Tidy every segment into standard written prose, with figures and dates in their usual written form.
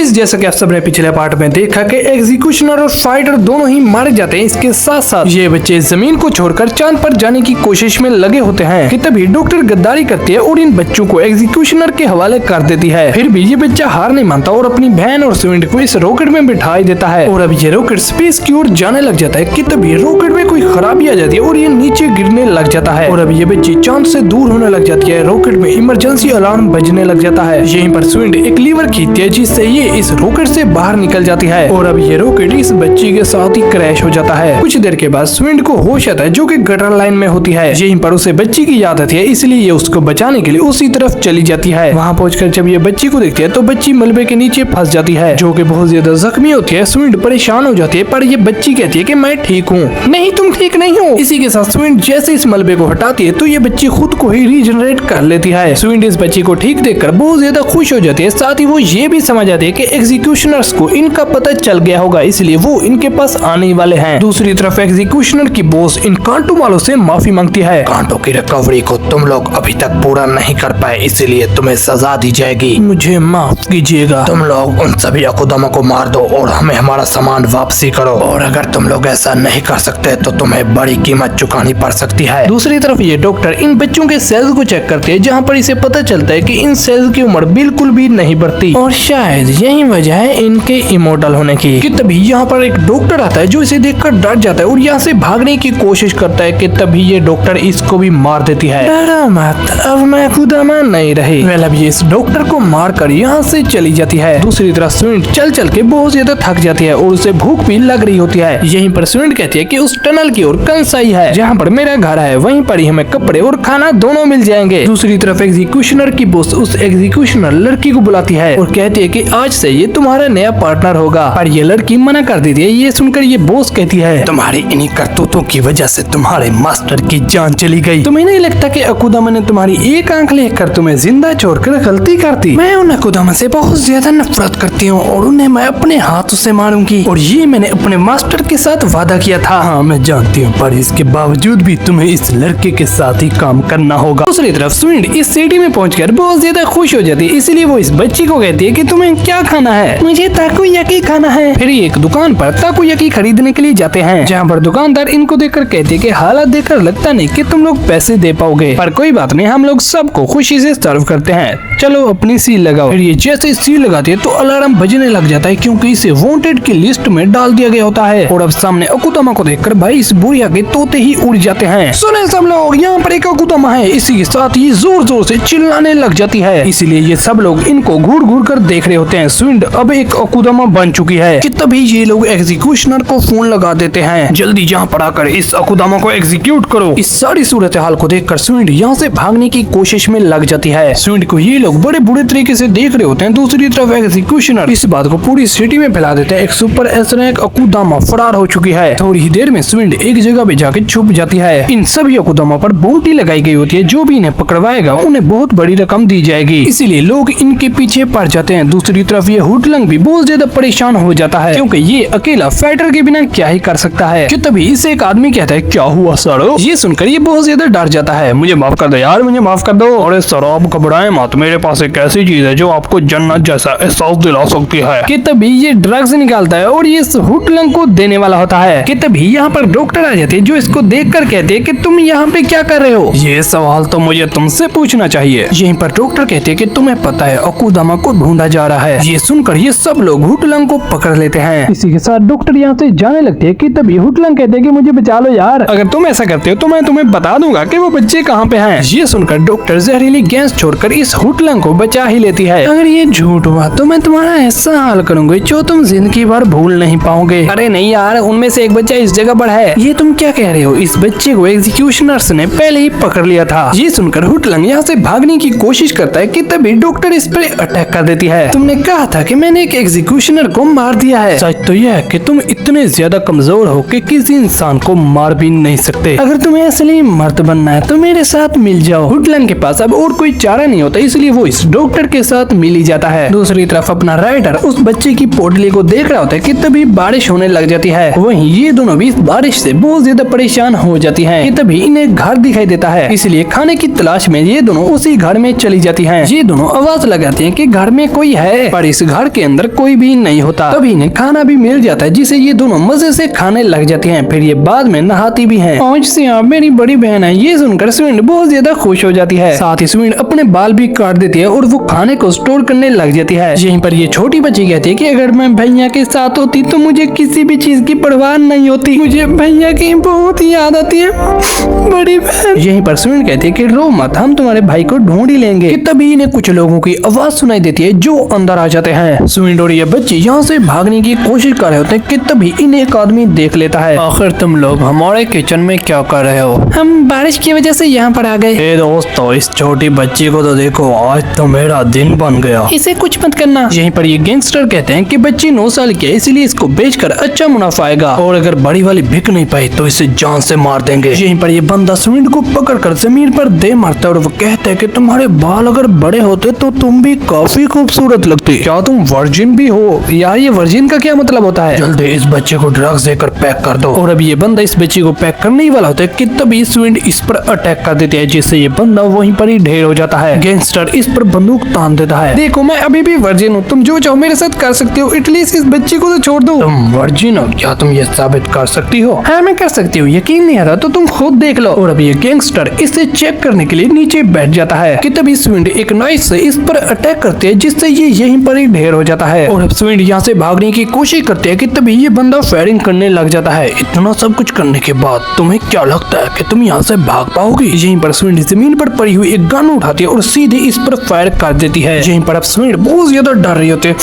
Guys, जैसा कि आप सबने पिछले पार्ट में देखा कि एग्जीक्यूशनर और फाइटर दोनों ही मारे जाते हैं। इसके साथ साथ ये बच्चे जमीन को छोड़कर चांद पर जाने की कोशिश में लगे होते हैं कि तभी डॉक्टर गद्दारी करती है और इन बच्चों को एग्जीक्यूशनर के हवाले कर देती है। फिर भी ये बच्चा हार नहीं मानता और अपनी बहन और स्विंड को इस रॉकेट में बिठा ही देता है। और अब ये रॉकेट स्पेस की ओर जाने लग जाता है कि तभी रॉकेट में कोई खराबी आ जाती है और ये नीचे गिरने लग जाता है। और अब ये बच्ची चांद से दूर होने लग जाती है। रॉकेट में इमरजेंसी अलार्म बजने लग जाता है। यहीं पर स्विंड एक लीवर खींचती है जिससे ये इस रॉकेट से बाहर निकल जाती है। और अब ये रॉकेट इस बच्ची के साथ ही क्रैश हो जाता है। कुछ देर के बाद स्विंड को होश आता है जो कि गटर लाइन में होती है। यहीं पर उसे बच्ची की याद आती है, इसलिए ये उसको बचाने के लिए उसी तरफ चली जाती है। वहाँ पहुंचकर जब ये बच्ची को देखती है तो बच्ची मलबे के नीचे फंस जाती है जो कि बहुत ज्यादा जख्मी होती है। स्विंड परेशान हो जाती है पर ये बच्ची कहती है कि मैं ठीक हूँ। नहीं, तुम ठीक नहीं हो। इसी के साथ स्विंड जैसे इस मलबे को हटाती है तो ये बच्ची खुद को ही रीजनरेट कर लेती है। स्विंड इस बच्ची को ठीक देखकर बहुत ज्यादा खुश हो जाती है। साथ ही वो ये भी समझ जाती है कि एग्जीक्यूशनर्स को इनका पता चल गया होगा, इसलिए वो इनके पास आने वाले हैं। दूसरी तरफ एग्जीक्यूशनर की बॉस इन कांटो वालों से माफी मांगती है। कांटो की रिकवरी को तुम लोग अभी तक पूरा नहीं कर पाए, इसलिए तुम्हें सजा दी जाएगी। मुझे माफ कीजिएगा। तुम लोग उन सभी अकुदमों को मार दो और हमें हमारा सामान वापसी करो। और अगर तुम लोग ऐसा नहीं कर सकते तो तुम्हें बड़ी कीमत चुकानी पड़ सकती है। दूसरी तरफ ये डॉक्टर इन बच्चों के सेल्स को चेक करते हैं जहाँ पर इसे पता चलता है कि इन सेल्स की उम्र बिल्कुल भी नहीं बढ़ती और शायद यही वजह है इनके इमोर्टल होने की। कि तभी यहाँ पर एक डॉक्टर आता है जो इसे देखकर डर जाता है और यहाँ से भागने की कोशिश करता है कि तभी ये डॉक्टर इसको भी मार देती है। डरो मत, अब मैं खुदामा नहीं रही। वेल, अब ये इस डॉक्टर को मार कर यहाँ से चली जाती है। दूसरी तरफ स्विंड चल चल के बहुत ज्यादा थक जाती है और उसे भूख भी लग रही होती है। यहीं पर स्विंड कहती है कि उस टनल की ओर कंसाई है जहाँ पर मेरा घर है, वहीं पर ही हमें कपड़े और खाना दोनों मिल जाएंगे। दूसरी तरफ एग्जीक्यूशनर की बॉस उस एग्जीक्यूशनर लड़की को बुलाती है और कहती है कि आज से ये तुम्हारा नया पार्टनर होगा, पर ये लड़की मना कर देती है। ये सुनकर ये बॉस कहती है तुम्हारी इन्हीं करतूतों की वजह से तुम्हारे मास्टर की जान चली गई। तुम्हें नहीं लगता कि अकुदामा ने तुम्हारी एक आंख लेकर तुम्हें जिंदा छोड़कर गलती कर दी? मैं उन अकुदामा से बहुत ज्यादा नफरत करती हूँ और उन्हें मैं अपने हाथों से मारूंगी और ये मैंने अपने मास्टर के साथ वादा किया था। हाँ, मैं जानती हूँ, पर इसके बावजूद भी तुम्हें इस लड़के के साथ ही काम करना होगा। दूसरी तरफ स्विंड इस सिटी में पहुंचकर बहुत ज्यादा खुश हो जाती है, इसलिए वो इस बच्ची को कहती है कि तुम्हें क्या खाना है? मुझे ताकोयाकी खाना है। फिर एक दुकान पर ताकोयाकी खरीदने के लिए जाते हैं जहाँ पर दुकानदार इनको देखकर कहते हैं कि हालात देखकर लगता नहीं कि तुम लोग पैसे दे पाओगे, पर कोई बात नहीं, हम लोग सबको खुशी से सर्व करते हैं, चलो अपनी सील लगाओ। फिर ये जैसे सील लगाती है तो अलार्म बजने लग जाता है क्योंकि इसे वांटेड की लिस्ट में डाल दिया गया होता है। और अब सामने अकुदामा को देखकर भाई इस बुढ़िया के तोते ही उड़ जाते हैं। सुने सब लोग, यहाँ पर एक अकुदामा है। इसी के साथ ये जोर जोर से चिल्लाने लग जाती है, इसीलिए ये सब लोग इनको घूर घूर कर देख रहे होते हैं। स्विंड अब एक अकुदामा बन चुकी है कि तभी ये लोग एग्जीक्यूशनर को फोन लगा देते हैं, जल्दी यहाँ पर आकर इस अकुदामा को एग्जीक्यूट करो। इस सारी सूरत हाल को देखकर स्विंड यहाँ से भागने की कोशिश में लग जाती है। स्विंड को ये लोग बड़े बुरे तरीके से देख रहे होते हैं। दूसरी तरफ एग्जीक्यूशनर इस बात को पूरी सिटी में फैला देता है। एक सुपर एसरैक अकुदामा फरार हो चुकी है। थोड़ी ही देर में स्विंड एक जगह पे जाके छुप जाती है। इन सभी अकुदामा पर बोटी लगाई गई होती है, जो भी इन्हें पकड़वाएगा उन्हें बहुत बड़ी रकम दी जाएगी, इसीलिए लोग इनके पीछे पड़ जाते हैं। दूसरी तरफ ये हुटलंग भी बहुत ज्यादा परेशान हो जाता है क्योंकि ये अकेला फाइटर के बिना क्या ही कर सकता है। कि तभी इसे एक आदमी कहता है क्या हुआ सर? ये सुनकर ये बहुत ज्यादा डर जाता है। मुझे माफ कर दो यार, मुझे माफ कर दो। अरे सर आप घबराएं मत, मेरे पास एक ऐसी चीज है जो आपको जन्नत जैसा एहसास दिला सकती है। कि तभी ये ड्रग्स निकालता है और ये हुटलंग को देने वाला होता है। कि तभी यहाँ पर डॉक्टर आ जाते हैं जो इसको देखकर कहते हैं कि तुम यहाँ पे क्या कर रहे हो? ये सवाल तो मुझे तुमसे पूछना चाहिए। यहीं पर डॉक्टर कहते हैं कि तुम्हें पता है अकुदामा को ढूंढा जा रहा है। ये सुनकर ये सब लोग हुटलंग को पकड़ लेते हैं। इसी के साथ डॉक्टर यहाँ से जाने लगते हैं कि तभी हुटलंग कहते हैं कि मुझे बचा लो यार, अगर तुम ऐसा करते हो तो मैं तुम्हें बता दूंगा कि वो बच्चे कहाँ पे हैं। ये सुनकर डॉक्टर जहरीली गैस छोड़कर इस हुटलंग को बचा ही लेती है। अगर ये झूठ हुआ तो मैं तुम्हारा ऐसा हाल करूंगी जो तुम जिंदगी भर भूल नहीं पाओगे। अरे नहीं यार, उनमें से एक बच्चा इस जगह पर है। ये तुम क्या कह रहे हो? इस बच्चे को एग्जीक्यूशनर्स ने पहले ही पकड़ लिया था। ये सुनकर हुटलंग यहाँ से भागने की कोशिश करता है कि तभी डॉक्टर इस पर अटैक कर देती है। तुमने कहा था कि मैंने एक एग्जीक्यूशनर को मार दिया है। सच तो यह है कि तुम इतने ज्यादा कमजोर हो कि किसी इंसान को मार भी नहीं सकते। अगर तुम्हें असली मर्द बनना है तो मेरे साथ मिल जाओ। हुटलंग के पास अब और कोई चारा नहीं होता, इसलिए वो इस डॉक्टर के साथ मिल ही जाता है। दूसरी तरफ अपना राइडर उस बच्चे की पोटली को देख रहा होता है कि तभी बारिश होने लग जाती है। वहीं ये दोनों भी इस बारिश से बहुत ज्यादा परेशान हो जाती हैं कि तभी इन्हें घर दिखाई देता है, इसलिए खाने की तलाश में ये दोनों उसी घर में चली जाती हैं। ये दोनों आवाज लगाती हैं कि घर में कोई है, पर इस इस घर के अंदर कोई भी नहीं होता। तभी इन्हें खाना भी मिल जाता है जिसे ये दोनों मजे से खाने लग जाते हैं। फिर ये बाद में नहाती भी हैं। आज से आप मेरी बड़ी बहन है, ये सुनकर स्विंड बहुत ज्यादा खुश हो जाती है। साथ ही स्विंड अपने बाल भी काट देती है और वो खाने को स्टोर करने लग जाती है। यहीं पर ये छोटी बच्ची कहती है कि अगर मैं भैया के साथ होती तो मुझे किसी भी चीज की परवाह नहीं होती, मुझे भैया की बहुत याद आती है बड़ी बहन। यहीं पर स्विंड कहती है कि रो मत, हम तुम्हारे भाई को ढूंढ ही लेंगे। कि तभी इन्हें कुछ लोगों की आवाज सुनाई देती है जो अंदर आ जाते हैं। स्विंड और ये बच्चे यहाँ से भागने की कोशिश कर रहे होते हैं कि तभी इन्हें एक आदमी देख लेता है। आखिर तुम लोग हमारे किचन में क्या कर रहे हो? हम बारिश की वजह से यहाँ पर आ गए। दोस्तों, इस छोटी बच्ची को तो देखो, आज तो मेरा दिन बन गया। इसे कुछ मत करना। यहीं पर ये गैंगस्टर कहते हैं कि बच्ची 9 साल की है, इसलिए इसको बेचकर अच्छा मुनाफा आएगा और अगर बड़ी वाली बिक नहीं पाई तो इसे जान से मार देंगे। यहीं पर ये बंदा स्विंड को पकड़कर जमीन पर दे मारता है और वो कहता है कि तुम्हारे बाल अगर बड़े होते तो तुम भी काफी खूबसूरत लगती। क्या तुम वर्जिन भी हो? यार ये वर्जिन का क्या मतलब होता है? जल्दी इस बच्चे को ड्रग्स देकर पैक कर दो। और अब ये बंदा इस बच्ची को पैक करने ही वाला होता है कि तभी स्विंड इस पर अटैक कर देते हैं, जिससे ये बंदा वहीं पर ही ढेर हो जाता है। गैंगस्टर इस पर बंदूक तान देता है। देखो मैं अभी भी वर्जिन हूँ, तुम जो चाहो मेरे साथ कर सकते हो, एटलीस्ट इस बच्ची को तो छोड़ दो। तुम वर्जिन हो? क्या तुम ये साबित कर सकती हो? हाँ मैं कर सकती हूँ, यकीन नहीं आ रहा तो तुम खुद देख लो। और अब ये गैंगस्टर इसे चेक करने के लिए नीचे बैठ जाता है कि तभी स्विंड एक नाइफ से इस पर अटैक करते हैं, जिससे ये यहीं पर ही ढेर हो जाता है। और अब स्विंड यहाँ से भागने की कोशिश करते हैं कि तभी ये बंदा फायरिंग करने लग जाता है। इतना सब कुछ करने के बाद तुम्हें क्या लगता है कि तुम यहाँ से भाग पाओगी? यहीं पर स्विंड जमीन पर पड़ी हुई एक गन उठाती है और सीधे इस पर फायर कर देती है। यहीं पर अब स्विंड बहुत ज्यादा डर रही होती है।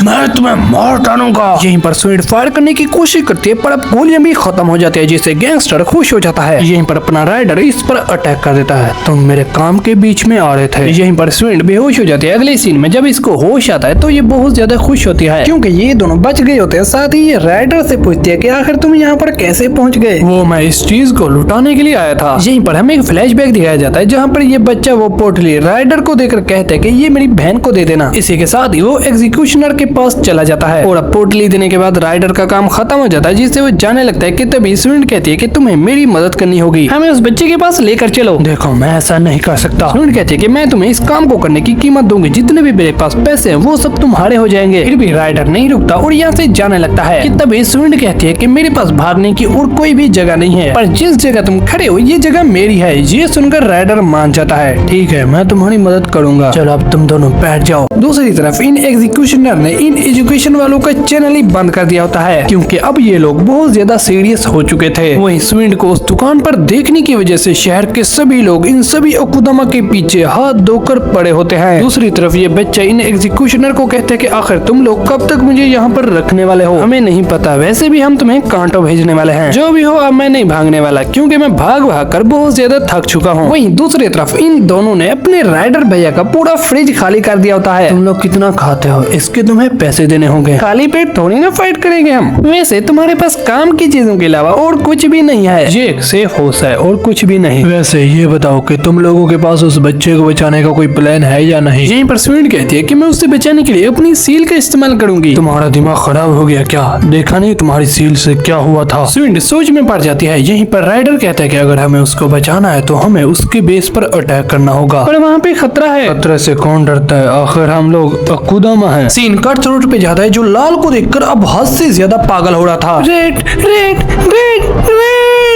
मैं तुम्हें मार डालूंगा। यहीं पर स्विंड फायर करने की कोशिश करती है पर अब गोलियां भी खत्म हो जाती है, जिससे गैंगस्टर खुश हो जाता है। यहीं पर अपना राइडर इस पर अटैक कर देता है। तुम मेरे काम के बीच में आ रहे थे। यहीं पर स्विंड बेहोश हो जाती है। अगले सीन में जब इसको होश आता है तो ये बहुत ज्यादा खुश होती है क्योंकि ये दोनों बच गए होते हैं। साथ ही ये राइडर से पूछती है कि आखिर तुम यहाँ पर कैसे पहुँच गए? वो मैं इस चीज को लुटाने के लिए आया था। यहीं पर हमें एक फ्लैशबैक दिखाया जाता है जहाँ पर ये बच्चा वो पोटली राइडर को देकर कहता है कि ये मेरी बहन को दे देना। इसी के साथ ही वो एग्जीक्यूशनर के पास चला जाता है और अब पोटली देने के बाद राइडर का काम खत्म हो जाता है, जिससे वो जाने लगता है कि तभी स्विंड कहती है कि तुम्हें मेरी मदद करनी होगी, हमें उस बच्चे के पास लेकर चलो। देखो मैं ऐसा नहीं कर सकता। स्विंड कहती है कि मैं तुम्हें इस काम को करने की कीमत दूंगी, जितने भी मेरे पास पैसे हैं वो सब तुम्हारे हो जाएंगे। फिर भी राइडर नहीं रुकता और यहाँ से जाने लगता है कि तभी स्विंड कहती है कि मेरे पास भागने की और कोई भी जगह नहीं है, पर जिस जगह तुम खड़े हो ये जगह मेरी है। ये सुनकर राइडर मान जाता है। ठीक है, मैं तुम्हारी मदद करूंगा। चलो अब तुम दोनों बैठ जाओ। दूसरी तरफ इन एग्जीक्यूशनर ने इन एजुकेशन वालों का चैनल ही बंद कर दिया होता है क्योंकि अब ये लोग बहुत ज्यादा सीरियस हो चुके थे। वहीं स्विंड को उस दुकान पर देखने की वजह से शहर के सभी लोग इन सभी अकुदमा के पीछे हाथ धोकर पड़े होते हैं। दूसरी तरफ ये बच्चा इन एग्जीक्यूशनर को कहते हैं कि आखिर तुम लोग कब तक मुझे यहाँ पर रखने वाले हो? हमें नहीं पता, वैसे भी हम तुम्हें कांटो भेजने वाले हैं। जो भी हो अब मैं नहीं भागने वाला क्योंकि मैं भाग भाग कर बहुत ज्यादा थक चुका हूँ। वहीं दूसरी तरफ इन दोनों ने अपने राइडर भैया का पूरा फ्रिज खाली कर दिया होता है। तुम लोग कितना खाते हो, इसके तुम्हें पैसे देने होंगे। खाली पेट थोड़ी ना फाइट करेंगे हम। वैसे तुम्हारे पास काम की चीजों के अलावा और कुछ भी नहीं है। ये एक सेफ हाउस है और कुछ भी नहीं। वैसे ये बताओ कि तुम लोगों के पास उस बच्चे को बचाने का कोई प्लान है या नहीं? यहीं पर स्विंड कहती है कि मैं उससे बचाने के लिए अपनी सील का इस्तेमाल करूंगी। तुम्हारा दिमाग खराब हो गया क्या? देखा नहीं तुम्हारी सील से क्या हुआ था? स्विंड सोच में पड़ जाती है। यहीं पर राइडर कहता है कि अगर हमें उसको बचाना है तो हमें उसके बेस पर अटैक करना होगा, पर वहाँ पे खतरा है। खतरे से कौन डरता है? आखिर हम लोग अकुदमा हैं। सीन कट थ्रोट पे जाता है जो लाल को देखकर अब हद से ज्यादा पागल हो रहा था। Red red red red.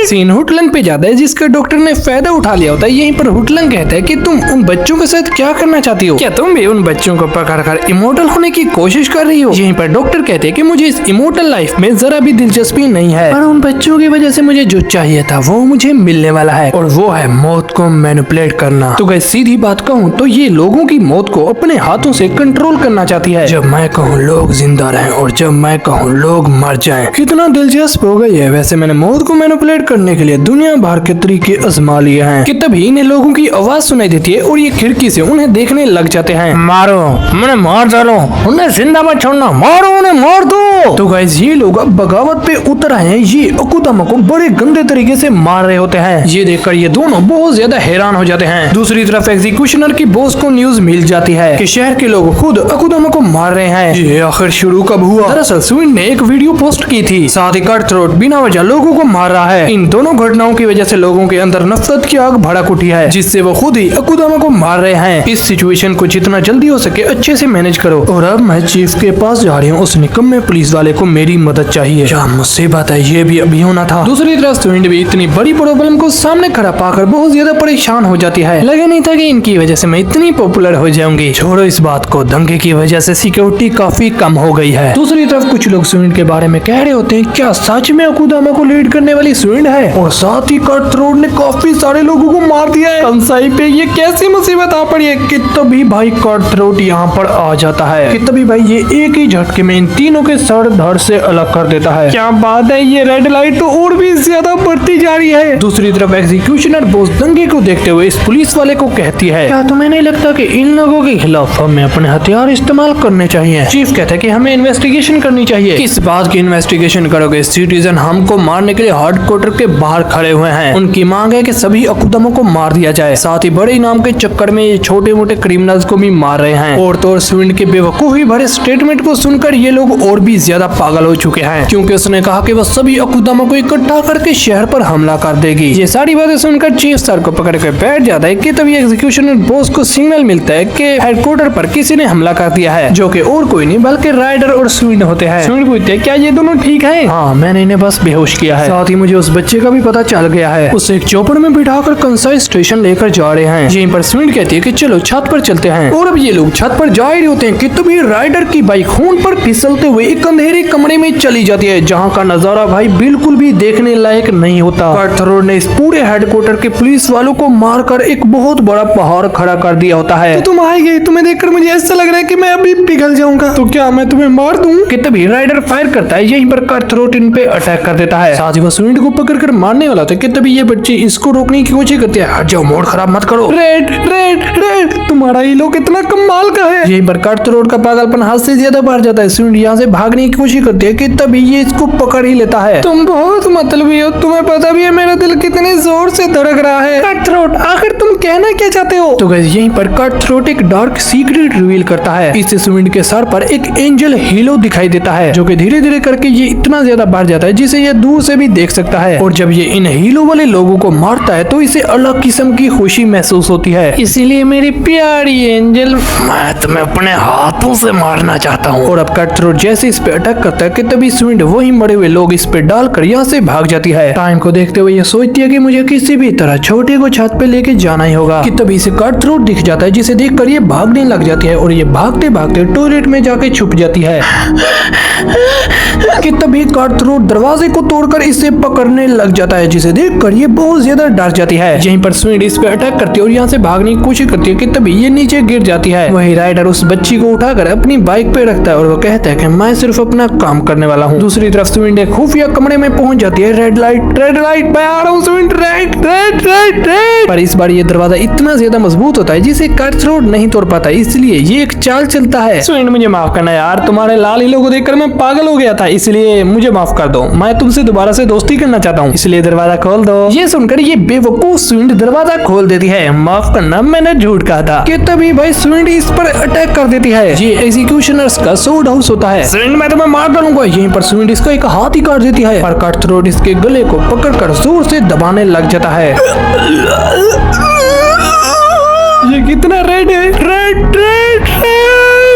Scene हुटलंग पे जाता है जिसका डॉक्टर ने फायदा उठा लिया होता है। यहीं पर हुटलंग कहता है कि तुम उन बच्चों के साथ क्या करना चाहती हो? क्या तुम भी उन बच्चों को पकड़कर इमोर्टल होने की कोशिश कर रही हो? यहीं पर डॉक्टर कहते हैं कि मुझे इस इमोर्टल लाइफ में जरा भी दिलचस्पी नहीं है, पर उन बच्चों की वजह से मुझे जो चाहिए था वो मुझे मिलने वाला है और वो है मौत को मैनिपुलेट करना। तो गाइस सीधी बात कहूँ तो ये लोगों की मौत को अपने हाथों से कंट्रोल करना चाहती है। जब मैं कहूँ लोग जिंदा रहें और जब मैं कहूँ लोग मर जाएं। कितना दिलचस्प हो गई है। वैसे मैंने मौत को मैनिपुलेट करने के लिए दुनिया भर के तरीके आजमा लिए हैं कि तभी इन्हें लोगों की आवाज सुनाई देती है और ये खिड़की से उन्हें देखने लग जाते हैं। मारो, मैंने मार डालो, उन्हें जिंदा मत छोड़ना, मारो उन्हें, मार दो। तो गाइस ये लोग अब बगावत पे उतर आए हैं। ये अकुदमा को बड़े गंदे तरीके से मार रहे होते हैं। ये देखकर ये दोनों बहुत ज्यादा हैरान हो जाते हैं। दूसरी तरफ एग्जीक्यूशनर की बॉस को न्यूज मिल जाती है कि शहर के लोग खुद अकुदमा को मार रहे हैं। ये आखिर शुरू कब हुआ? दरअसल स्विंड ने एक वीडियो पोस्ट की थी, साथ ही कट थ्रोट बिना वजह लोगों को मार रहा है। है। इन दोनों घटनाओं की वजह से लोगों के अंदर नफरत की आग भड़क उठी है, जिससे वो खुद ही अकुदामा को मार रहे हैं। इस सिचुएशन को जितना जल्दी हो सके अच्छे से मैनेज करो। और अब मैं चीफ के पास जा रही हूँ, उस निकम्मे पुलिस वाले को मेरी मदद चाहिए। क्या मुसीबत है, ये भी अभी होना था। दूसरी तरफ स्विंड भी इतनी बड़ी प्रॉब्लम को सामने खड़ा पाकर बहुत ज्यादा परेशान हो जाती है। लगा नहीं था कि इनकी वजह से मैं इतनी पॉपुलर हो जाऊंगी। छोड़ो इस बात को, दंगे की वजह से सिक्योरिटी काफी कम हो गई है। दूसरी तरफ कुछ लोग स्विंड के बारे में कह रहे होते हैं, क्या सच में अकुदामा को लीड करने वाली स्विंड है? और साथ ही कट थ्रोट ने काफी सारे लोगों को मार दिया है। कंसाई पे ये कैसी मुसीबत आ पड़ी है कि तभी भाई कट थ्रोट यहाँ पर आ जाता है कि तभी भाई ये एक ही झटके में इन तीनों के सर धड़ से अलग कर देता है। क्या बात है, ये रेड लाइट तो और भी ज्यादा बढ़ती जा रही है। दूसरी तरफ एग्जीक्यूशनर बॉस दंगे को देखते हुए इस पुलिस वाले को कहती है, क्या तुम्हें नहीं लगता कि इन लोगों के खिलाफ हमें अपने हथियार इस्तेमाल करने चाहिए? चीफ कहता है कि हमें इन्वेस्टिगेशन करनी चाहिए। किस बात की इन्वेस्टिगेशन करोगे? सिटीजन हमको मारने के लिए हेडक्वार्टर के बाहर खड़े हुए हैं। उनकी मांग है कि सभी अकुदमों को मार दिया जाए। साथ ही बड़े इनाम के चक्कर में ये छोटे मोटे क्रिमिनल्स को भी मार रहे हैं। और तो स्विंड के बेवकूफी भरे स्टेटमेंट को सुनकर ये लोग और भी ज्यादा पागल हो चुके हैं, क्योंकि उसने कहा कि वह सभी अकुदमों को इकट्ठा करके शहर पर हमला कर देगी। ये सारी बातें सुनकर चीफ सर को पकड़ कर बैठ जाता है कि तभी एग्जीक्यूशनर बॉस को सिग्नल मिलता है कि हेडक्वार्टर पर किसी ने हमला कर दिया है, जो कि और कोई नहीं बल्कि राइडर और स्विंड होते हैं। स्विंड पूछते हैं, क्या ये दोनों ठीक है? हाँ, मैंने इन्हें बस बेहोश किया है। साथ ही मुझे उस बच्चे का भी पता चल गया है। उसे एक चौपड़ में बिठाकर कंसाई स्टेशन लेकर जा रहे हैं। यहीं पर स्विंड कहती है कि चलो छत पर चलते हैं। और अब ये लोग छत पर जा रहे होते हैं कि तभी राइडर की बाइक खून पर फिसलते हुए एक अंधेरे कमरे में चली जाती है, जहाँ का नजारा भाई बिल्कुल भी देखने लायक नहीं होता। कट थ्रोट ने इस पूरे हेडक्वार्टर के पुलिस वालों को मारकर एक बहुत बड़ा पहाड़ खड़ा कर दिया होता है। तो तुम आई गई, तुम्हें देखकर मुझे ऐसा लग रहा है कि मैं अभी पिघल जाऊंगा। तो क्या मैं तुम्हें मार दूं? कि तभी राइडर फायर करता है। यहीं पर कट थ्रोट इन पे अटैक कर देता है। साथ ही वो स्विंड को पकड़कर मारने वाला था कि तभी ये बच्चे इसको रोकने की कोशिश करते हैं। हट जाओ, मोड खराब मत करो। रेड रेड रेड, तुम्हारा ये लोग इतना कमाल का है। यहीं पर कट थ्रोट का पागलपन हाथ से ज्यादा बढ़ जाता है। स्विंड यहाँ से भागने की कोशिश करती है कि तभी ये इसको पकड़ ही लेता है। तुम बहुत मतलबी हो, तुम्हें पता भी है मेरा दिल कितने जोर से धड़क रहा है। कट थ्रोट, आखिर तुम कहना क्या चाहते हो? तो गाइस यहीं पर कट थ्रोट एक डार्क सीक्रेट रिवील करता है। इससे स्विंड के सर पर एक एंजल हीलो दिखाई देता है, जो कि धीरे धीरे करके ये इतना ज्यादा बढ़ जाता है जिसे ये दूर से भी देख सकता है। और जब ये इन हीलो वाले लोगों को मारता है तो इसे अलग किस्म की खुशी महसूस होती है। इसीलिए मेरी प्यारी एंजल, मैं तुम्हें अपने हाथों से मारना चाहता हूँ। और अब कट थ्रोट जैसे इस पे अटैक करता है कि तभी स्विंड वही मरे हुए लोग इस पे डालकर यहाँ से भाग जाती है। टाइम को देखते हुए ये सोचती है कि मुझे किसी भी तरह छोटे को छत पे लेके जाना ही होगा। कि तभी इसे कट थ्रोट दिख जाता है, जिसे देखकर ये भागने लग जाती है और ये भागते भागते टॉयलेट में जाके छुप जाती है। कि तभी कट थ्रोट दरवाजे को तोड़कर इसे पकड़ने लग जाता है, जिसे देखकर ये बहुत ज्यादा डर जाती है। यहीं पर स्विंड इस पे अटैक करती है और यहाँ से भागने की कोशिश करती है कि तभी ये नीचे गिर जाती है। वही राइडर उस बच्ची को उठाकर अपनी बाइक पे रखता है और वो कहता है कि मैं सिर्फ अपना काम करने वाला हूँ। दूसरी तरफ स्विंड एक खुफिया कमरे में पहुंच जाती है। रेड लाइट मैं आ रहा हूँ स्विंड, रेड रेड रेड रेड। पर इस बार ये दरवाजा इतना ज्यादा मजबूत होता है जिसे कट थ्रोट नहीं तोड़ पाता, इसलिए ये एक चाल चलता है। स्विंड, मुझे माफ करना यार, तुम्हारे लाल हीलो को देखकर मैं पागल हो गया था, इसलिए मुझे माफ कर दो। मैं तुमसे दोबारा से दोस्ती करना चाहता हूँ, इसलिए दरवाजा खोल दो। ये सुनकर ये बेवकूफ स्विंड दरवाजा खोल देती है। माफ करना, मैंने झूठ कहा था। कि तभी भाई स्विंड इस पर अटैक कर देती है। ये एग्जीक्यूशनर्स का सोड हाउस होता है। स्विंड, मैं तुम्हें मार डालूंगा। यहीं पर स्विंड इसका एक हाथ ही काट देती है, पर कट थ्रोट इसके गले को पकड़कर जोर से दबाने लग जाता है। ये कितना रेड है, रेड रेड रेड।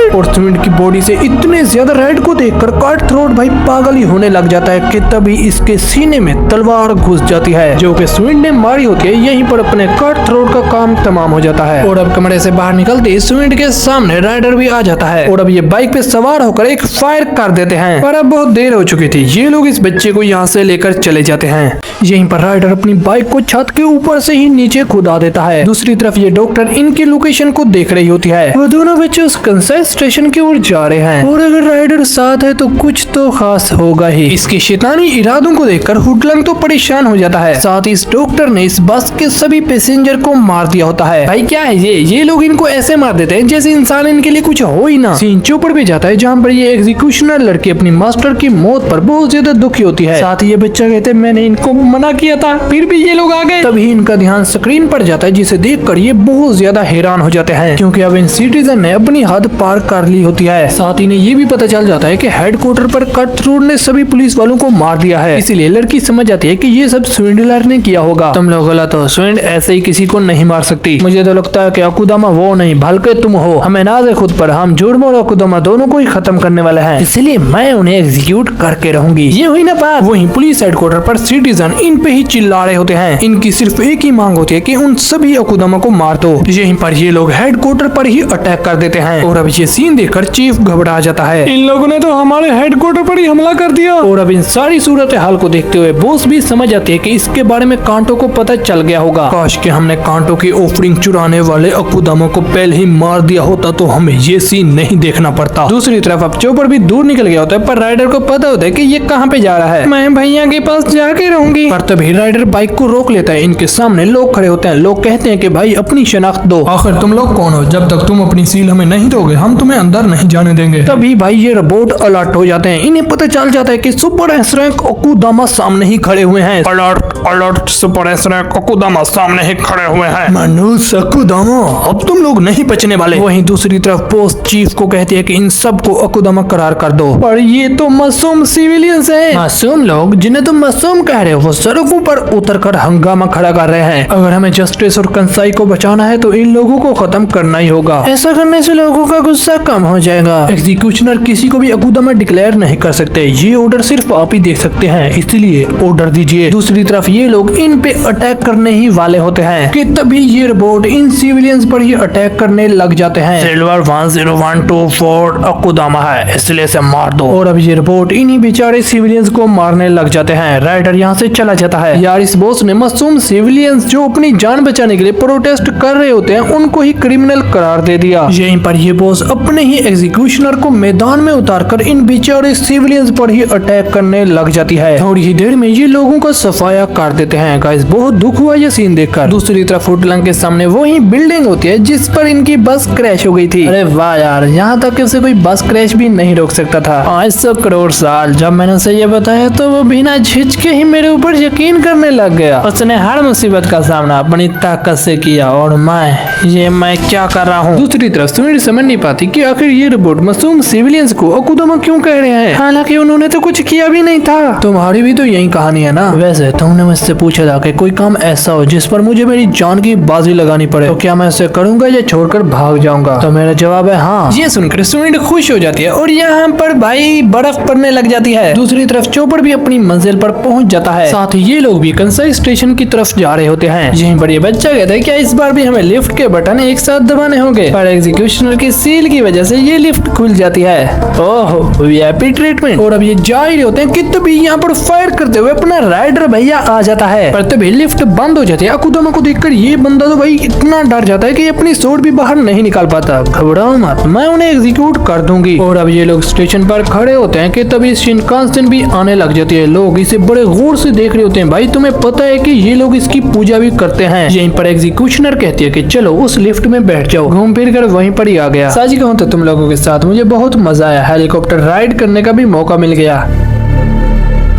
और स्विंड की बॉडी से इतने ज्यादा रेड को देखकर कट थ्रोट भाई पागल ही होने लग जाता है कि तभी इसके सीने में तलवार घुस जाती है, जो कि स्विंड ने मारी होती है। यहीं पर अपने कट थ्रोट का काम तमाम हो जाता है। और अब कमरे से बाहर निकलते स्विंड के सामने राइडर भी आ जाता है और अब ये बाइक पे सवार होकर एक फायर कर देते हैं। पर अब बहुत देर हो चुकी थी, ये लोग इस बच्चे को यहाँ से लेकर चले जाते हैं। यहीं पर राइडर अपनी बाइक को छत के ऊपर से ही नीचे खुदा देता है। दूसरी तरफ ये डॉक्टर इनकी लोकेशन को देख रही होती है। वो दोनों बच्चे उस कंसाई स्टेशन की ओर जा रहे हैं और अगर राइडर साथ है तो कुछ तो खास होगा ही। इसके शैतानी इरादों को देखकर हुडलंग तो परेशान हो जाता है। साथ ही इस डॉक्टर ने इस बस के सभी पैसेंजर को मार दिया होता है। भाई क्या है ये लोग इनको ऐसे मार देते हैं जैसे इंसान इनके लिए कुछ हो ही ना। सीन चौपड़ भी जाता है जहाँ पर ये एग्जीक्यूशनर लड़की अपनी मास्टर की मौत पर बहुत ज्यादा दुखी होती है। साथ ही ये बच्चा कहते हैं मैंने इनको मना किया था, फिर भी ये लोग आ गए। तभी इनका ध्यान स्क्रीन पर जाता है, जिसे देखकर ये बहुत ज्यादा हैरान हो जाते हैं, क्योंकि अब इन सिटीजन ने अपनी हद पार कर ली होती है। साथ ही ने ये भी पता चल जाता है कि हेडक्वार्टर पर कट थ्रू ने सभी पुलिस वालों को मार दिया है, इसीलिए लड़की समझ जाती है कि ये सब स्विंडलर ने किया होगा। तुम लोग गलत हो, स्विंड ऐसे ही किसी को नहीं मार सकती। मुझे तो लगता है कि अकुदामा वो नहीं बल्कि तुम हो। हमें नाज है खुद पर, हम जुर्म और अकुदामा दोनों को ही खत्म करने वाले हैं, इसलिए मैं उन्हें एग्जीक्यूट करके रहूंगी। ये हुई ना बात। वहीं पुलिस हेडक्वार्टर पर सिटीजन इन पे ही चिल्ला रहे होते हैं। इनकी सिर्फ एक ही मांग होती है कि उन सभी अकुदामा को मार दो। यहीं पर ये लोग हेडक्वार्टर पर ही अटैक कर देते हैं और अब ये सीन देखकर चीफ घबरा जाता है। इन लोगों ने तो हमारे हेडक्वार्टर पर ही हमला कर दिया। और अब इन सारी सूरत हाल को देखते हुए बॉस भी समझ जाती है कि इसके बारे में कांटो को पता चल गया होगा। काश कि हमने कांटो की ऑफरिंग चुराने वाले अकुदामा को पहले ही मार दिया होता तो हमें ये सीन नहीं देखना पड़ता। दूसरी तरफ अब चोपर भी दूर निकल गया होता है, पर राइडर को पता होता है कि ये कहाँ पे जा रहा है। मैं भैया के पास जाके रहूंगी। पर तभी राइडर बाइक को रोक लेता है। इनके सामने लोग खड़े होते हैं। लोग कहते हैं कि भाई अपनी शनाख्त दो। आखिर तुम लोग कौन हो? जब तक तुम अपनी सील हमें नहीं दोगे हम तुम्हें अंदर नहीं जाने देंगे। तभी भाई ये रोबोट अलर्ट हो जाते हैं। इन्हें पता चल जाता है कि सुपर एस रैंक अकुदामा सामने ही खड़े हुए हैं। Alert alert, super S rank Akudama सामने ही खड़े हुए हैं। मनुष्य अकुदामा, अब तुम लोग नहीं बचने वाले। वहीं दूसरी तरफ पोस्ट चीफ को कहती है कि इन सबको अकुदामा करार कर दो। पर ये तो मासूम सिविलियंस हैं। मासूम लोग जिन्हें तुम मासूम कह रहे हो वो सड़कों पर उतरकर हंगामा खड़ा कर रहे हैं। अगर हमें जस्टिस और कंसाई को बचाना है तो इन लोगों को खत्म करना ही होगा। ऐसा करने से लोगों का गुस्सा कम हो जाएगा। एग्जीक्यूशनर किसी को भी अकुदामा डिक्लेयर नहीं कर सकते। ये ऑर्डर सिर्फ आप ही देख सकते हैं, इसलिए ऑर्डर दीजिए। दूसरी तरफ ये लोग इन पे अटैक करने ही वाले होते हैं कि तभी ये रोबोट इन सिविलियंस पर ही अटैक करने लग जाते हैं। सिल्वर 10124 अकुदामा है, इसलिए इसे मार दो। और अब ये रोबोट इन्हीं बेचारे सिविलियंस को मारने लग जाते हैं। राइडर यहाँ से चला जाता है। यार इस बॉस ने मासूम सिविलियंस जो अपनी जान बचाने के लिए प्रोटेस्ट कर रहे होते हैं उनको ही क्रिमिनल करार दे दिया। यहीं पर ये बॉस अपने ही एग्जीक्यूशनर को मैदान में उतारकर इन बेचारे सिविलियंस पर ही अटैक करने लग जाती है। थोड़ी ही देर में ये लोगों का सफाया कर देते हैं। गाइस बहुत दुख हुआ ये सीन देखकर। दूसरी तरफ होटलंग के सामने वही बिल्डिंग होती है जिस पर इनकी बस क्रैश हो गई थी। अरे वाह यार, यहाँ तक उसे कोई बस क्रैश भी नहीं रोक सकता था। 500 करोड़ साल जब मैंने उसे ये बताया तो वो बिना झिझके ही मेरे ऊपर यकीन करने लग गया। उसने हर मुसीबत का सामना अपनी ताकत से किया और मैं क्या कर रहा हूँ। दूसरी तरफ सुनील समझ नहीं पाती कि आखिर ये रोबोट मासूम सिविलियंस को अकुदामा क्यों कह रहे हैं, हालांकि उन्होंने तो कुछ किया भी नहीं था। तुम्हारी भी तो यही कहानी है ना। वैसे तुमने मुझसे पूछा था कि कोई काम ऐसा हो जिस पर मुझे मेरी जान की बाजी लगानी पड़े, तो क्या मैं उसे करूंगा या छोड़कर भाग जाऊंगा? तो मेरा जवाब है हाँ। ये सुनकर सुनील खुश हो जाती है और यहाँ पर भाई बर्फ पड़ने लग जाती है। दूसरी तरफ चोपर भी अपनी मंजिल पर पहुंच जाता है। साथ ही ये लोग भी कंसाई स्टेशन की तरफ जा रहे होते हैं। यहीं पर ये बच्चा कहता है क्या इस बार भी हमें लिफ्ट के बटन एक साथ दबाने होंगे, पर एग्जीक्यूशनर की सील की वजह से ये लिफ्ट खुल जाती है। ओहो वीआईपी ट्रीटमेंट। और अब ये जा ही होते हैं कि तभी यहाँ पर फायर करते हुए अपना राइडर भैया आ जाता है, पर तभी लिफ्ट बंद हो जाती है। अकुदामा को देखकर ये बंदा तो भाई इतना डर जाता है कि अपनी सोर्ड भी बाहर नहीं निकाल पाता। घबराओ मत, मैं उन्हें एग्जीक्यूट कर दूंगी। और अब ये लोग स्टेशन पर खड़े होते हैं कि तभी शिनकानसेन भी आने लग जाती है। लोग इसे बड़े गौर से देख रहे होते हैं। भाई तुम्हें पता है कि ये लोग इसकी पूजा भी करते हैं। यहीं पर एग्जीक्यूशनर कहती है कि चलो उस लिफ्ट में बैठ जाओ। घूम फिर कर वहीं पर ही आ गया। साजी कहूँ तो तुम लोगों के साथ मुझे बहुत मजा आया। हेलीकॉप्टर राइड करने का भी मौका मिल गया।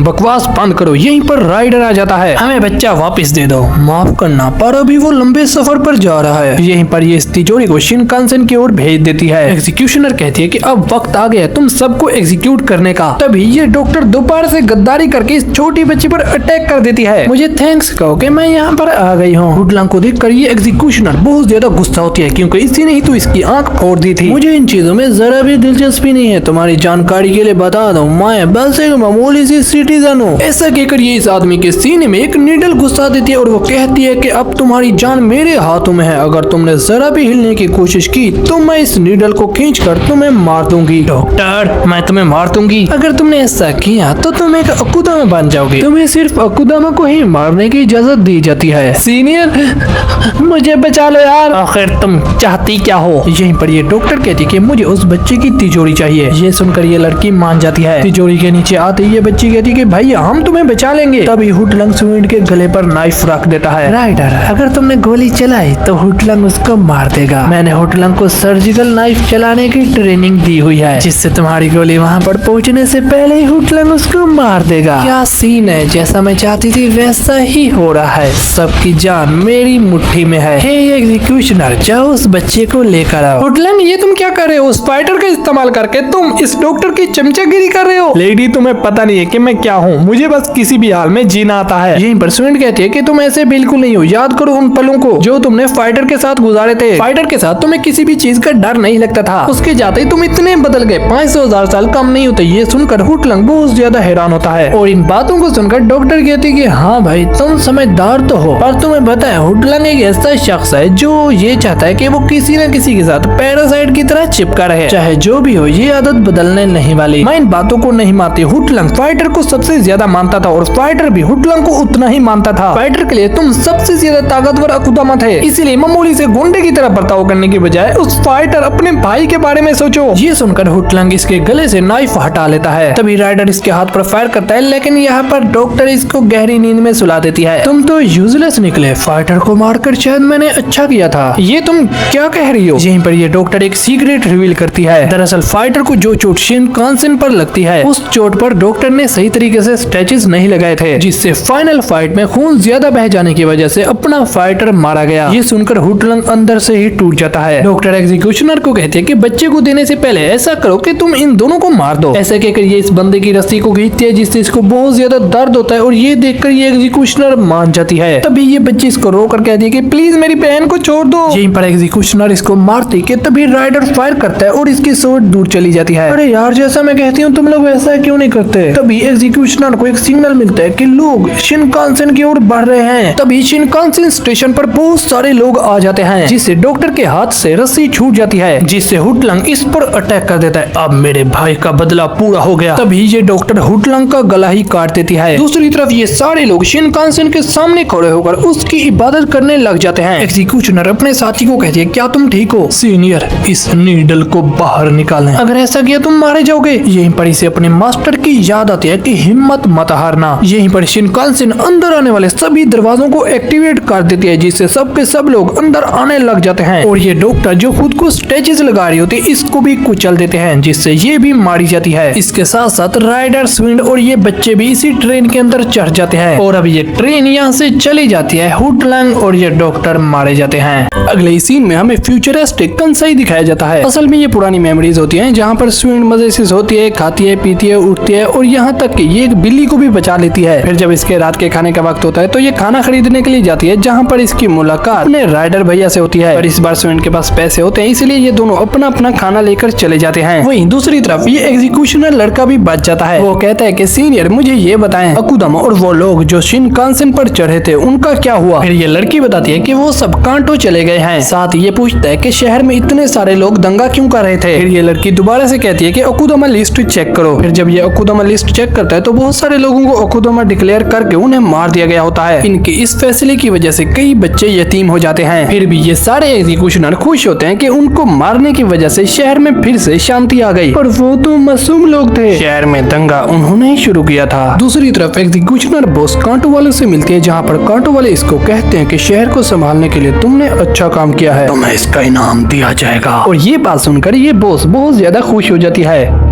बकवास बंद करो। यहीं पर राइडर आ जाता है। हमें बच्चा वापस दे दो। माफ करना पर अभी वो लंबे सफर पर जा रहा है। यहीं पर ये इस तिजोरी को शिनकानसेन की ओर भेज देती है। एग्जीक्यूशनर कहती है कि अब वक्त आ गया तुम सबको एग्जीक्यूट करने का। तभी ये डॉक्टर दोपहर से गद्दारी करके इस छोटी बच्ची पर अटैक कर देती है। मुझे थैंक्स कहो कि मैं यहाँ पर आ गई हूँ। हुडलंग को देखकर ये एग्जीक्यूशनर बहुत ज्यादा गुस्सा होती है क्योंकि इसी ने ही तो इसकी आंख फोड़ दी थी। मुझे इन चीजों में जरा भी दिलचस्पी नहीं है। तुम्हारी जानकारी के लिए बता दो, मैं बस एक मामूली सी सिटीजन हूँ। ऐसा कहकर ये इस आदमी के सीने में एक नीडल घुसा देती है और वो कहती है कि अब तुम्हारी जान मेरे हाथों में है। अगर तुमने जरा भी हिलने की कोशिश की तो मैं इस नीडल को खींचकर तुम्हें मार दूंगी। डॉक्टर मैं तुम्हें मार दूंगी। अगर तुमने ऐसा किया तो तुम एक अकुदामा बन जाओगे। तुम्हें सिर्फ अकुदामा को ही मारने की इजाजत दी जाती है। सीनियर मुझे बचा लो यार। आखिर तुम चाहती क्या हो? यहीं पर ये डॉक्टर कहती है कि मुझे उस बच्चे की तिजोरी चाहिए। ये सुनकर ये लड़की मान जाती है। तिजोरी के नीचे आते ही ये बच्ची कहती है कि भैया हम तुम्हें बचा लेंगे। तभी हुटलंग स्वीड के गले पर नाइफ रख देता है। राइडर, अगर तुमने गोली चलाई तो हुटलंग उसको मार देगा। मैंने हुटलंग को सर्जिकल नाइफ चलाने की ट्रेनिंग दी हुई है, जिससे तुम्हारी गोली वहाँ पर पहुँचने से पहले ही हुटलंग उसको मार देगा। क्या सीन है, जैसा मैं चाहती थी वैसा ही हो रहा है। सबकी जान मेरी मुट्ठी में है। हे एग्जीक्यूशनर, जाओ उस बच्चे को लेकर आओ। हुटलंग, ये तुम क्या कर रहे हो? स्पाइडर का इस्तेमाल करके तुम इस डॉक्टर की चमचागिरी कर रहे हो। लेडी, तुम्हें पता नहीं है कि मैं क्या हूँ, मुझे बस किसी भी हाल में जीना आता है। यहीं पर स्वीड कहती है कि तुम ऐसे बिल्कुल नहीं हो। याद करो उन पलों को जो तुमने फाइटर के साथ गुजारे थे। फाइटर के साथ तुम्हें किसी भी चीज का डर नहीं लगता था। उसके जाते ही तुम इतने बदल गए, 500,000 साल कम नहीं होते। ये सुनकर हुटलंग बहुत ज्यादा हैरान होता है और इन बातों को सुनकर डॉक्टर कहती कि हाँ भाई, तुम समझदार तो हो, पर तुम्हें पता है हुटलंग एक ऐसा शख्स है जो ये चाहता है कि वो किसी न किसी के साथ पैरासाइट की तरह चिपका रहे। चाहे जो भी हो, ये आदत बदलने नहीं वाली। मैं इन बातों को नहीं मानती। हुटलंग फाइटर को सबसे ज्यादा मानता था और फाइटर भी हुटलंग को उतना ही मानता था। फाइटर के लिए तुम सबसे ज्यादा ताकतवर अकुदामा थे, इसीलिए मामूली से गुंडे की तरह बर्ताव करने की बजाय उस फाइटर अपने भाई के बारे में सोचो। ये सुनकर हुटलंग इसके गले से नाइफ हटा लेता है। तभी राइडर इसके हाथ पर फायर करता है, लेकिन यहाँ पर डॉक्टर इसको गहरी नींद में सुला देती है। तुम तो यूजलेस निकले, फाइटर को मारकर शायद मैंने अच्छा किया था। ये तुम क्या कह रही हो? यहीं पर ये डॉक्टर एक सीक्रेट रिवील करती है। दरअसल फाइटर को जो चोट शिनकानसेन पर लगती है, उस चोट पर डॉक्टर ने सही तरीके से स्ट्रेचेस नहीं लगाए थे, जिससे फाइनल फाइट में खून ज्यादा बह जाने की वजह से अपना फाइटर मारा गया। ये सुनकर हुटलंग अंदर से ही टूट जाता है। डॉक्टर एग्जीक्यूशनर को कहते हैं कि बच्चे को देने से पहले ऐसा करो कि तुम इन दोनों को मार दो। ऐसे कहकर ये इस बंदे की रस्सी को खींचती है, जिससे इसको बहुत ज्यादा दर्द होता है और ये देखकर ये एग्जीक्यूशनर मान जाती है। तभी ये बच्ची इसको रोकर कहती है कि प्लीज मेरी बहन को छोड़ दो। यहीं पर एग्जीक्यूशनर इसको मारती कि तभी राइडर फायर करता है और इसकी सोच दूर चली जाती है। अरे यार, जैसा मैं कहती हूँ तुम लोग वैसा क्यों नहीं करते? तभी एग्जीक्यूशनर को एक सिग्नल मिलता है कि लोग शिनकानसेन की ओर बढ़ रहे हैं। तभी शिनकानसेन स्टेशन पर बहुत सारे लोग आ जाते हैं, जिससे डॉक्टर के हाथ से रस्सी छूट जाती है, जिससे हुटलंग इस पर अटैक कर देता है। अब मेरे भाई का बदला पूरा हो गया। तभी ये डॉक्टर हुटलंग का गला ही काट देती है। दूसरी तरफ ये सारे लोग शिनकानसेन के सामने खड़े होकर उसकी इबादत करने लग जाते हैं। एग्जीक्यूशनर अपने साथी को कहती है, क्या तुम ठीक हो? सीनियर, इस नीडल को बाहर निकालें, अगर ऐसा किया तुम मारे जाओगे। यहीं पर इसे अपने मास्टर की याद आती है कि हिम्मत मत हारना। यहीं पर शिनकानसेन अंदर आने वाले सभी दरवाजों को एक्टिवेट कर देती है, जिससे सबके सब लोग अंदर आने लग जाते हैं और ये डॉक्टर जो खुद को स्ट्रेचेस लगा रही होती है, इसको भी कुचल देते हैं, जिससे ये भी मारी जाती है। इसके साथ साथ राइडर, स्विंड और ये बच्चे भी इसी ट्रेन के अंदर चढ़ जाते हैं और अब ये ट्रेन यहाँ से चली जाती है। हुटलंग और ये डॉक्टर मारे जाते हैं। अगले सीन में हमें फ्यूचरिस्टिक कंसाई दिखाया जाता है। असल में ये पुरानी मेमोरीज होती हैं, जहाँ पर स्विंड मजे से सोती है, खाती है, पीती है, उठती है और यहाँ तक कि ये एक बिल्ली को भी बचा लेती है। फिर जब इसके रात के खाने का वक्त होता है तो ये खाना खरीदने के लिए जाती है, जहाँ पर इसकी मुलाकात अपने राइडर भैया से होती है। पर इस बार स्विंड के पास पैसे होते हैं, इसलिए ये दोनों अपना अपना खाना लेकर चले जाते हैं। वहीं दूसरी तरफ ये एग्जीक्यूशनर लड़का भी बच जाता है। वो कहता है कि सीनियर, मुझे ये बताएं, अकुदामा और वो लोग जो शिनकानसेन पर चढ़े थे उनका क्या हुआ? फिर ये लड़की बताती है कि वो सब कांटो चले गए हैं। साथ ये पूछता है कि शहर में इतने सारे लोग दंगा क्यों कर रहे थे? फिर ये लड़की दोबारा से कहती है कि अकुदामा लिस्ट चेक करो। फिर जब ये अकुदामा लिस्ट चेक करता है तो बहुत सारे लोगों को अकुदामा डिक्लेयर करके उन्हें मार दिया गया होता है। इनके इस फैसले की वजह से कई बच्चे यतीम हो जाते हैं। फिर भी ये सारे एग्जीक्यूशनर खुश होते हैं कि उनको मारने की वजह से शहर में फिर से शांति आ गई। पर वो तो मासूम लोग थे, शहर में दंगा उन्होंने ही शुरू किया था। दूसरी तरफ एग्जीक्यूशनर बॉस कांटो वाले से मिलते हैं, जहाँ पर कांटो वाले इसको कहते हैं कि शहर को संभालने के लिए तुमने अच्छा काम किया है, तुम्हें इसका इनाम दिया जाएगा। और ये बात सुनकर ये बॉस बहुत ज्यादा खुश हो जाती है।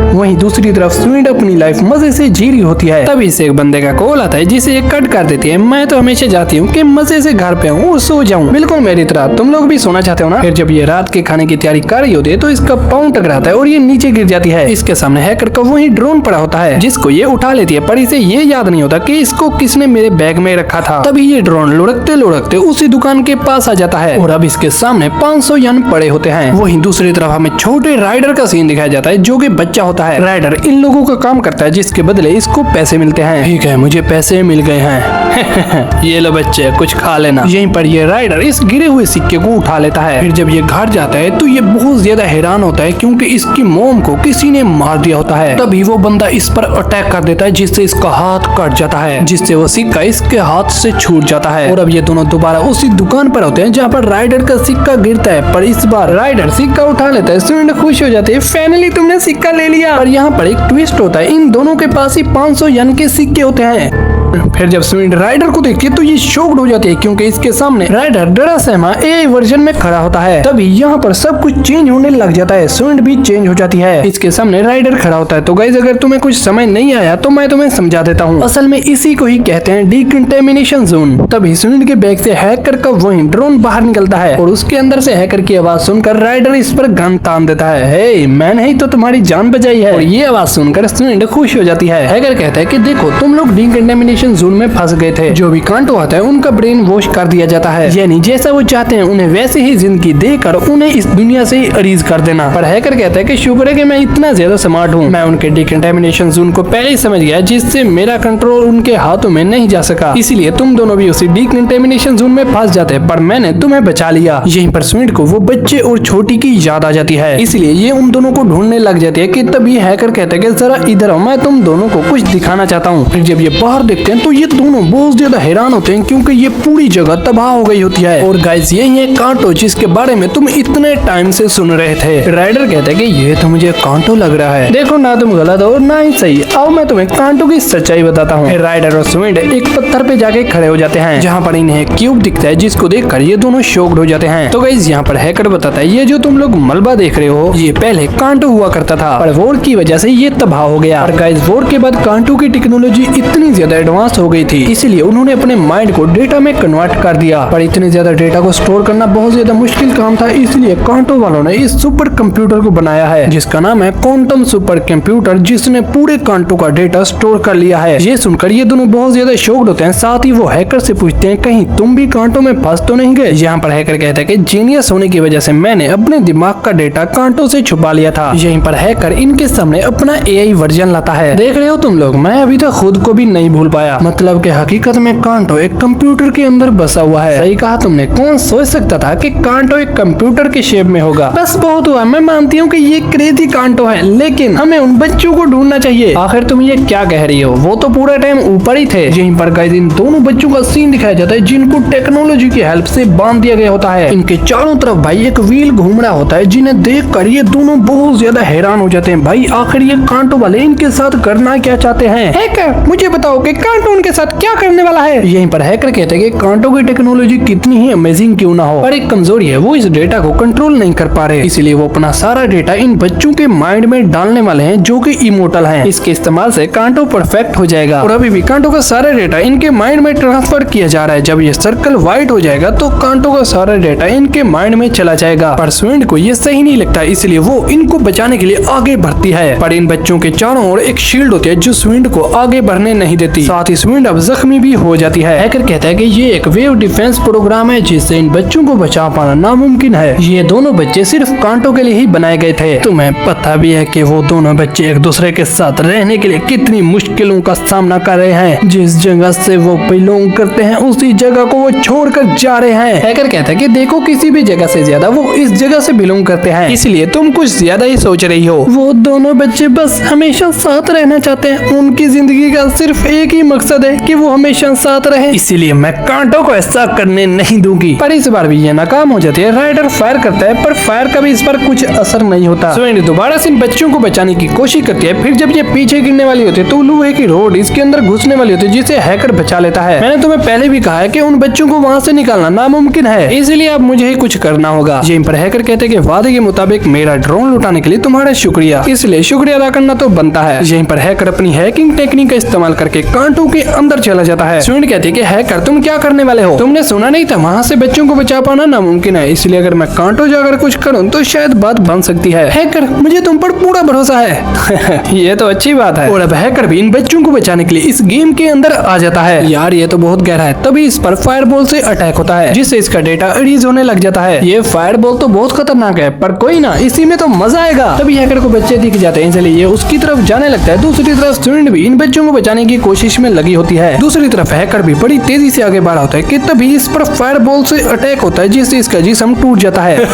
वहीं दूसरी तरफ स्वीड अपनी लाइफ मजे से जी रही होती है। तभी से एक बंदे का कॉल आता है, जिसे ये कट कर देती है। मैं तो हमेशा चाहती हूँ कि मजे से घर पे आऊँ और सो जाऊँ, बिल्कुल मेरी तरह। तुम लोग भी सोना चाहते हो ना? फिर जब ये रात के खाने की तैयारी कर रही होती है तो इसका पाँव टकराता है और ये नीचे गिर जाती है। इसके सामने हैकर का वही ड्रोन पड़ा होता है, जिसको ये उठा लेती है, पर इसे ये याद नहीं होता कि इसको किसने मेरे बैग में रखा था। तभी ये ड्रोन लुढ़कते लुढ़कते उसी दुकान के पास आ जाता है और अब इसके सामने 500 यन पड़े होते हैं। वहीं दूसरी तरफ हमें छोटे राइडर का सीन दिखाया जाता है, जो कि बच्चा होता है। राइडर इन लोगों का काम करता है, जिसके बदले इसको पैसे मिलते हैं। ठीक है, मुझे पैसे मिल गए हैं। ये लो बच्चे, कुछ खा लेना। यहीं पर ये राइडर इस गिरे हुए सिक्के को उठा लेता है। फिर जब ये घर जाता है तो ये बहुत ज्यादा हैरान होता है, क्योंकि इसकी मोम को किसी ने मार दिया होता है। तभी वो बंदा इस पर अटैक कर देता है, जिससे इसका हाथ कट जाता है, जिससे वो सिक्का इसके हाथ से छूट जाता है। और अब ये दोनों दोबारा उसी दुकान पर होते हैं जहाँ पर राइडर का सिक्का गिरता है, पर इस बार राइडर सिक्का उठा लेता है। स्वीड खुश हो जाते हैं, फाइनली तुमने सिक्का ले लिया। लिया। और यहाँ पर एक ट्विस्ट होता है, इन दोनों के पास ही 500 यन के सिक्के होते हैं। फिर जब स्विंड राइडर को देखती है तो ये शॉक्ड हो जाती है, क्योंकि इसके सामने राइडर डरा सहमा एआई वर्जन में खड़ा होता है। तभी यहाँ पर सब कुछ चेंज होने लग जाता है, स्विंड भी चेंज हो जाती है। इसके सामने राइडर खड़ा होता है। तो गाइस, अगर तुम्हें कुछ समझ नहीं आया तो मैं तुम्हें समझा देता हूँ। असल में इसी को ही कहते हैं डिकंटेमिनेशन जोन। तभी स्विंड के बैग से हैकर का वही ड्रोन बाहर निकलता है और उसके अंदर से हैकर की आवाज सुनकर राइडर इस पर गन तान देता है। हे, मैंने ही तो तुम्हारी जान बचाई है। और ये आवाज सुनकर स्विंड खुश हो जाती है। हैकर कहता है कि देखो, तुम लोग डिकंटेमिनेशन जोन में फंस गए थे। जो भी कांटो आता है उनका ब्रेन वॉश कर दिया जाता है, यानी जैसा वो चाहते हैं उन्हें वैसे ही जिंदगी देकर उन्हें इस दुनिया से ही अरीज कर देना। पर हैकर कहता है कि शुक्र है कि मैं इतना ज्यादा स्मार्ट हूँ, मैं उनके डिकंटेमिनेशन जोन को पहले ही समझ गया, जिससे मेरा कंट्रोल उनके हाथों में नहीं जा सका। इसीलिए तुम दोनों भी उसी डिकंटेमिनेशन जोन में फंस जाते, पर मैंने तुम्हें बचा लिया। यहीं पर स्विंड को वो बच्चे और छोटी की याद आ जाती है, इसलिए ये उन दोनों को ढूंढने लग जाती है। कि तभी हैकर कहते हैं कि जरा इधर आओ, मैं तुम दोनों को कुछ दिखाना चाहता हूँ। फिर जब ये बाहर देखते हैं तो ये दोनों बहुत ज्यादा हैरान होते हैं, क्योंकि ये पूरी जगह तबाह हो गई होती है। और गाइस, यही है कांटो जिसके बारे में तुम इतने टाइम से सुन रहे थे। राइडर कहते हैं कि ये तो मुझे कांटो लग रहा है। देखो, ना तुम गलत हो ना ही सही। आओ मैं तुम्हें कांटो की सच्चाई बताता हूँ। राइडर और स्विंड एक पत्थर पे जाके खड़े हो जाते हैं, जहाँ पर इन्हें क्यूब दिखता है, जिसको देखकर ये दोनों शॉक्ड हो जाते हैं। तो गाइस, यहाँ पर हैकर बताता है, ये जो तुम लोग मलबा देख रहे हो, ये पहले कांटो हुआ करता था, पर वॉर की वजह से ये तबाह हो गया। और गाइस, वॉर के बाद कांटो की टेक्नोलॉजी इतनी ज्यादा एडवांस हो गई थी, इसलिए उन्होंने अपने माइंड को डेटा में कन्वर्ट कर दिया। पर इतने ज्यादा डेटा को स्टोर करना बहुत ज्यादा मुश्किल काम था, इसलिए कांटो वालों ने इस सुपर कंप्यूटर को बनाया है, जिसका नाम है क्वांटम सुपर कंप्यूटर, जिसने पूरे कांटो का डेटा स्टोर कर लिया है। ये सुनकर ये दोनों बहुत ज्यादा शॉक्ड होते हैं। साथ ही वो हैकर से पूछते हैं, कहीं तुम भी कांटो में फंस तो नहीं गए? यहाँ पर हैकर कहता है कि जीनियस होने की वजह से मैंने अपने दिमाग का डेटा कांटो से छुपा लिया था। यहीं पर हैकर इनके सामने अपना एआई वर्जन लाता है। देख रहे हो तुम लोग, मैं अभी तक खुद को भी नहीं भूल पाया। मतलब कि हकीकत में कांटो एक कंप्यूटर के अंदर बसा हुआ है। सही कहा तुमने, कौन सोच सकता था कि कांटो एक कंप्यूटर के शेप में होगा। बस बहुत हुआ, मैं मानती हूँ कि ये क्रेजी कांटो है, लेकिन हमें उन बच्चों को ढूंढना चाहिए। आखिर तुम ये क्या कह रही हो? वो तो पूरा टाइम ऊपर ही थे। यहीं पर गाइस, इन दोनों बच्चों का सीन दिखाया जाता है, जिनको टेक्नोलॉजी की हेल्प से बांध दिया गया होता है। इनके चारों तरफ भाई एक व्हील घूम रहा होता है, जिन्हें देख कर ये दोनों बहुत ज्यादा हैरान हो जाते हैं। भाई, आखिर ये कांटो वाले इनके साथ करना क्या चाहते हैं? हैकर, मुझे बताओ कि कांटो उनके साथ क्या करने वाला है? यहीं पर हैकर कहते हैं कि कांटो की टेक्नोलॉजी कितनी ही अमेजिंग क्यों ना हो, पर एक कमजोरी है, वो इस डेटा को कंट्रोल नहीं कर पा रहे। इसलिए वो अपना सारा डेटा इन बच्चों के माइंड में डालने वाले हैं, जो कि इमोर्टल हैं। इसके इस्तेमाल से कांटो परफेक्ट हो जाएगा। और अभी भी कांटो का सारा डेटा इनके माइंड में ट्रांसफर किया जा रहा है। जब ये सर्कल व्हाइट हो जाएगा तो कांटो का सारा डेटा इनके माइंड में चला जाएगा। पर स्विंड को ये सही नहीं लगता, इसलिए वो इनको बचाने के लिए आगे बढ़ती है। पर इन बच्चों के चारों ओर एक शील्ड होती है, जो स्विंड को आगे बढ़ने नहीं देती। साथ ही स्विंड अब जख्मी भी हो जाती है। हैकर कहता है कि ये एक वेव डिफेंस प्रोग्राम है, जिससे इन बच्चों को बचा पाना नामुमकिन है। ये दोनों बच्चे सिर्फ कांटो के लिए ही बनाए गए थे। तुम्हें पता भी है कि वो दोनों बच्चे एक दूसरे के साथ रहने के लिए कितनी मुश्किलों का सामना कर रहे हैं। जिस जगह से वो बिलोंग करते हैं, उसी जगह को वो छोड़कर जा रहे हैं। हैकर कहता है कि देखो, किसी भी जगह से ज्यादा वो इस जगह से बिलोंग करते हैं, इसलिए तुम कुछ ज्यादा ही सोच रही हो। वो दोनों बच्चे बस हमेशा साथ रहना चाहते हैं। उनकी जिंदगी का सिर्फ एक ही मकसद है कि वो हमेशा साथ रहे, इसीलिए मैं कांटो को ऐसा करने नहीं दूंगी। पर इस बार भी ये नाकाम हो जाती है। राइडर फायर करता है, पर फायर का भी इस पर कुछ असर नहीं होता। स्विंड दोबारा से इन बच्चों को बचाने की कोशिश करती है। फिर जब ये पीछे गिरने वाली होती है तो लोहे की रोड इसके अंदर घुसने वाली होती है, जिसे हैकर बचा लेता है। मैंने तुम्हें पहले भी कहा है कि उन बच्चों को वहाँ से निकालना नामुमकिन है, इसलिए अब मुझे ही कुछ करना होगा। यहीं पर हैकर कहते हैं कि वादे के मुताबिक मेरा ड्रोन लुटाने के लिए तुम्हारा शुक्रिया, इसलिए शुक्रिया अदा करना तो बनता है। यहीं पर हैकर अपनी हैकिंग टेक्निक का इस्तेमाल करके कांटो के अंदर चला जाता है। स्विंड कहती है कि हैकर, तुम क्या करने वाले हो? तुमने सुना नहीं था, वहाँ से बच्चों को बचा पाना नामुमकिन है, इसलिए अगर मैं कांटो जाकर कुछ करूँ तो शायद बात बन सकती है। हैकर, मुझे तुम पर पूरा भरोसा है। ये तो अच्छी बात है। और अब हैकर भी इन बच्चों को बचाने के लिए इस गेम के अंदर आ जाता है। यार, ये तो बहुत गहरा है। तभी इस पर फायरबॉल से अटैक होता है, जिससे इसका डेटा अरीज होने लग जाता है। ये फायरबॉल तो बहुत खतरनाक है, पर कोई ना, इसी में तो मजा आएगा। तभी हैकर को बच्चे दिख जाते हैं, इसलिए ये उसकी तरफ जाने लगता है। दूसरी तरफ स्विंड भी इन बच्चों को बचाने की कोशिश में लगी होती है। दूसरी तरफ हैकर भी बड़ी तेजी से आगे बढ़ा होता है कि तभी इस पर फायर बॉल से अटैक होता है जिससे इसका जिस्म टूट जाता है।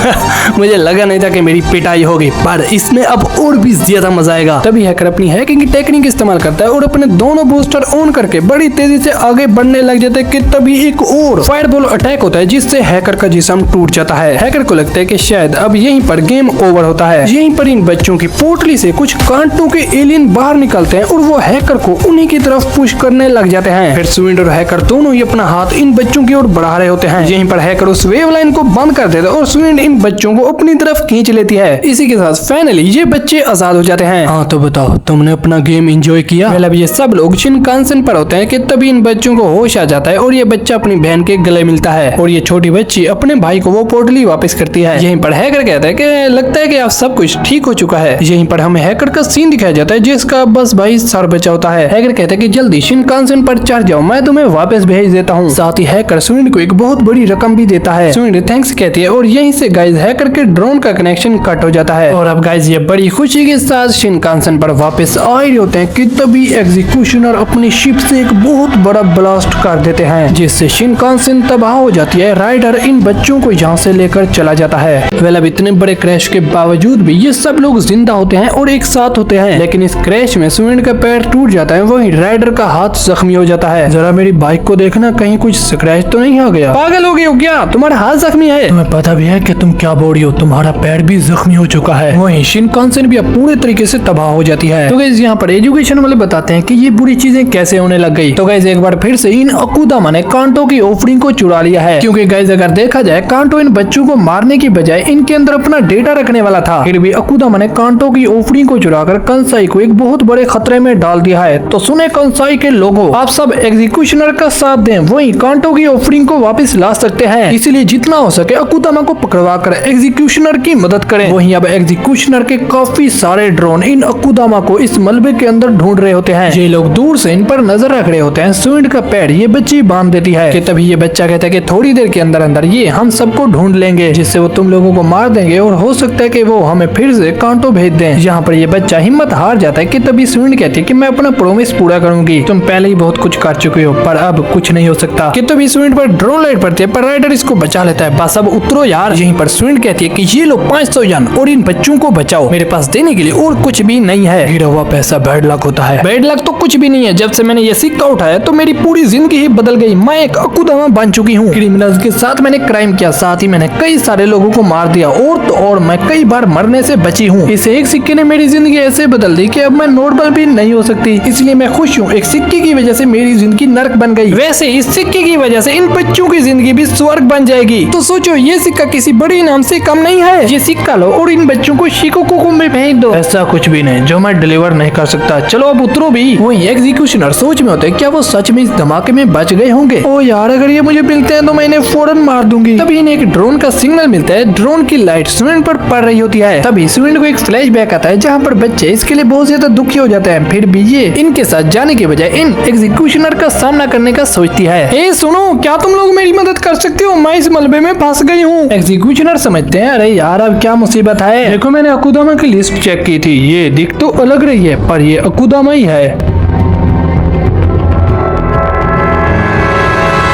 मुझे लगा नहीं था कि मेरी पिटाई होगी, पर इसमें अब और भी ज्यादा मजा आएगा। तभी हैकर अपनी हैकिंग की टेक्निक इस्तेमाल करता है और अपने दोनों बूस्टर ऑन करके बड़ी तेजी से आगे बढ़ने लग जाते हैं कि तभी एक और फायर बॉल अटैक होता है जिससे हैकर का जिस्म टूट जाता है। हैकर को लगता है कि शायद अब यहीं पर गेम ओवर होता है। यहीं पर इन बच्चों की पोटली से कुछ कांटों के एलियन बाहर निकलते हैं और वो हैकर को उन्हीं की तरफ पुश करने लग जाते हैं। फिर स्विंड और हैकर दोनों ही अपना हाथ इन बच्चों की ओर बढ़ा रहे होते हैं। यहीं पर हैकर उस वेव लाइन को बंद कर देता है और स्विंड इन बच्चों को अपनी तरफ खींच लेती है। इसी के साथ फाइनली ये बच्चे आजाद हो जाते हैं। हाँ तो बताओ, तुमने अपना गेम एंजॉय किया? मतलब ये सब लोग शिनकानसेन पर होते हैं कि तभी इन बच्चों को होश आ जाता है और ये बच्चा अपनी बहन के गले मिलता है और ये छोटी बच्ची अपने भाई को वो पोटली वापस करती है। यहीं पर हैकर कहता है कि लगता है कि अब सब कुछ ठीक हो चुका है। यहीं पर हमें हैकर का सीन दिखाया जाता है जिसका बस भाई सर बचा होता है। हैकर कहता है कि जल्दी शिनकानसेन पर चढ़ जाओ, मैं तुम्हें वापस भेज देता हूँ। साथ ही हैकर स्विंड को एक बहुत बड़ी रकम भी देता है। स्विंड थैंक्स कहती है और यहीं से गाइस हैकर के ड्रोन का कनेक्शन कट हो जाता है और अब गाइस ये बड़ी खुशी के साथ शिनकानसेन पर वापस आ रहे होते हैं कि तभी एग्जीक्यूशनर अपनी शिप से एक बहुत बड़ा ब्लास्ट कर देते हैं जिससे शिनकानसेन तबाह हो जाती है। राइडर इन बच्चों को यहाँ से लेकर चला जाता है। वेल अब इतने बड़े क्रैश के बावजूद भी ये सब लोग जिंदा होते हैं और एक साथ होते हैं, लेकिन इस क्रैश में स्विंड का पैर टूट जाता है, वहीं राइडर का हाथ जख्मी हो जाता है। जरा मेरी बाइक को देखना, कहीं कुछ स्क्रैच तो नहीं आ गया? पागल हो गए हो क्या? तुम्हारा हाथ जख्मी है? तुम्हें पता भी है कि तुम क्या बोल रही हो, तुम्हारा पैर भी जख्मी हो चुका है। वहीं शिनकानसेन भी अब पूरे तरीके से तबाह हो जाती है। तो गाइस यहाँ पर एजुकेशन वाले बताते हैं कि ये बुरी चीजें कैसे होने लग गई। तो गाइस एक बार फिर से इन अकुदामा ने कांटो की ओफरिंग को चुरा लिया है, क्योंकि गाइस अगर देखा जाए कांटो इन बच्चों को मारने की बजाय इनके अंदर अपना डेटा रखने वाला था। फिर भी अकुदामा ने कांटो की ओफरिंग को चुराकर कंसाई को एक बहुत बड़े खतरे में डाल दिया है। तो सुने कंसाई के लोगों, आप सब एग्जीक्यूशनर का साथ दें, वहीं कांटो की ओफरिंग को वापस ला सकते हैं। इसलिए जितना हो सके अकुदामा को पकड़वा कर एग्जीक्यूशनर की मदद करें। वहीं अब एग्जीक्यूशनर के काफी सारे ड्रोन इन अकुदामा को इस मलबे के अंदर ढूंढ रहे होते हैं। ये लोग दूर से इन पर नजर रख रहे होते हैं। स्विंड का पैर ये बच्ची बांध देती है कि तभी ये बच्चा कहता है कि थोड़ी देर के अंदर अंदर ये हम सबको ढूंढ लेंगे, जिससे वो तुम लोगों को मार देंगे और हो सकता है कि वो हमें फिर से कांटो भेज दें। यहाँ पर ये बच्चा हिम्मत हार जाता है कि तभी स्विंड कहती है कि मैं अपना प्रॉमिस पूरा करूंगी, तुम पहले ही बहुत कुछ कर चुके हो, पर अब कुछ नहीं हो सकता। कि तभी स्विंड पर ड्रोन लाइट पड़ती है, पर राइडर इसको बचा लेता है। बस अब उतरो यार। यहीं पर स्विंड कहती है कि ये लो 500 यन और इन बच्चों को बचाओ, मेरे पास देने के लिए और कुछ भी नहीं है। गिरा हुआ पैसा बैड लक होता है। बैड लक तो कुछ भी नहीं है, जब से मैंने ये सिक्का उठाया तो मेरी पूरी जिंदगी ही बदल गई। मैं एक अकुदामा बन चुकी हूँ। क्रिमिनल्स के साथ मैंने क्राइम किया, साथ ही मैंने कई सारे लोगों को मार दिया और तो और मैं कई बार मरने से बची हूँ। इस एक सिक्के ने मेरी जिंदगी ऐसे बदल दी कि अब मैं नॉर्मल भी नहीं हो सकती, इसलिए मैं खुश हूँ। एक सिक्के की वजह से मेरी जिंदगी नर्क बन गई, वैसे इस सिक्के की वजह से इन बच्चों की जिंदगी भी स्वर्ग बन जाएगी। तो सोचो ये सिक्का किसी बड़े इनाम से कम नहीं है। ये सिक्का लो और इन बच्चों को शिकोको में भेज दो। ऐसा कुछ भी नहीं जो मैं डिलीवर नहीं कर सकता, चलो अब उतरो भी। वही एग्जीक्यूशनर सोच में होते क्या वो सच में इस धमाके में बच गए होंगे। ओ यार, अगर ये मुझे मिलते हैं तो मैं इन्हें फौरन मार दूंगी। तभी इन्हें एक ड्रोन का सिग्नल मिलता है। ड्रोन की लाइट स्विंड पर पड़ रही होती है। तभी स्विंड को एक फ्लैशबैक आता है जहाँ पर बच्चे इसके लिए बहुत ज्यादा दुखी हो जाते हैं। फिर भी ये इनके साथ जाने के बजाय इन एग्जीक्यूशनर का सामना करने का सोचती है। ए सुनो, क्या तुम लोग मेरी मदद कर सकते हो? मैं इस मलबे में फंस गई हूँ। एग्जीक्यूशनर समझते हैं, अरे यार अब क्या मुसीबत है। देखो मैंने अकुदामा की लिस्ट चेक की थी, ये दिख तो अलग रही है पर ये अकुदामा ही है।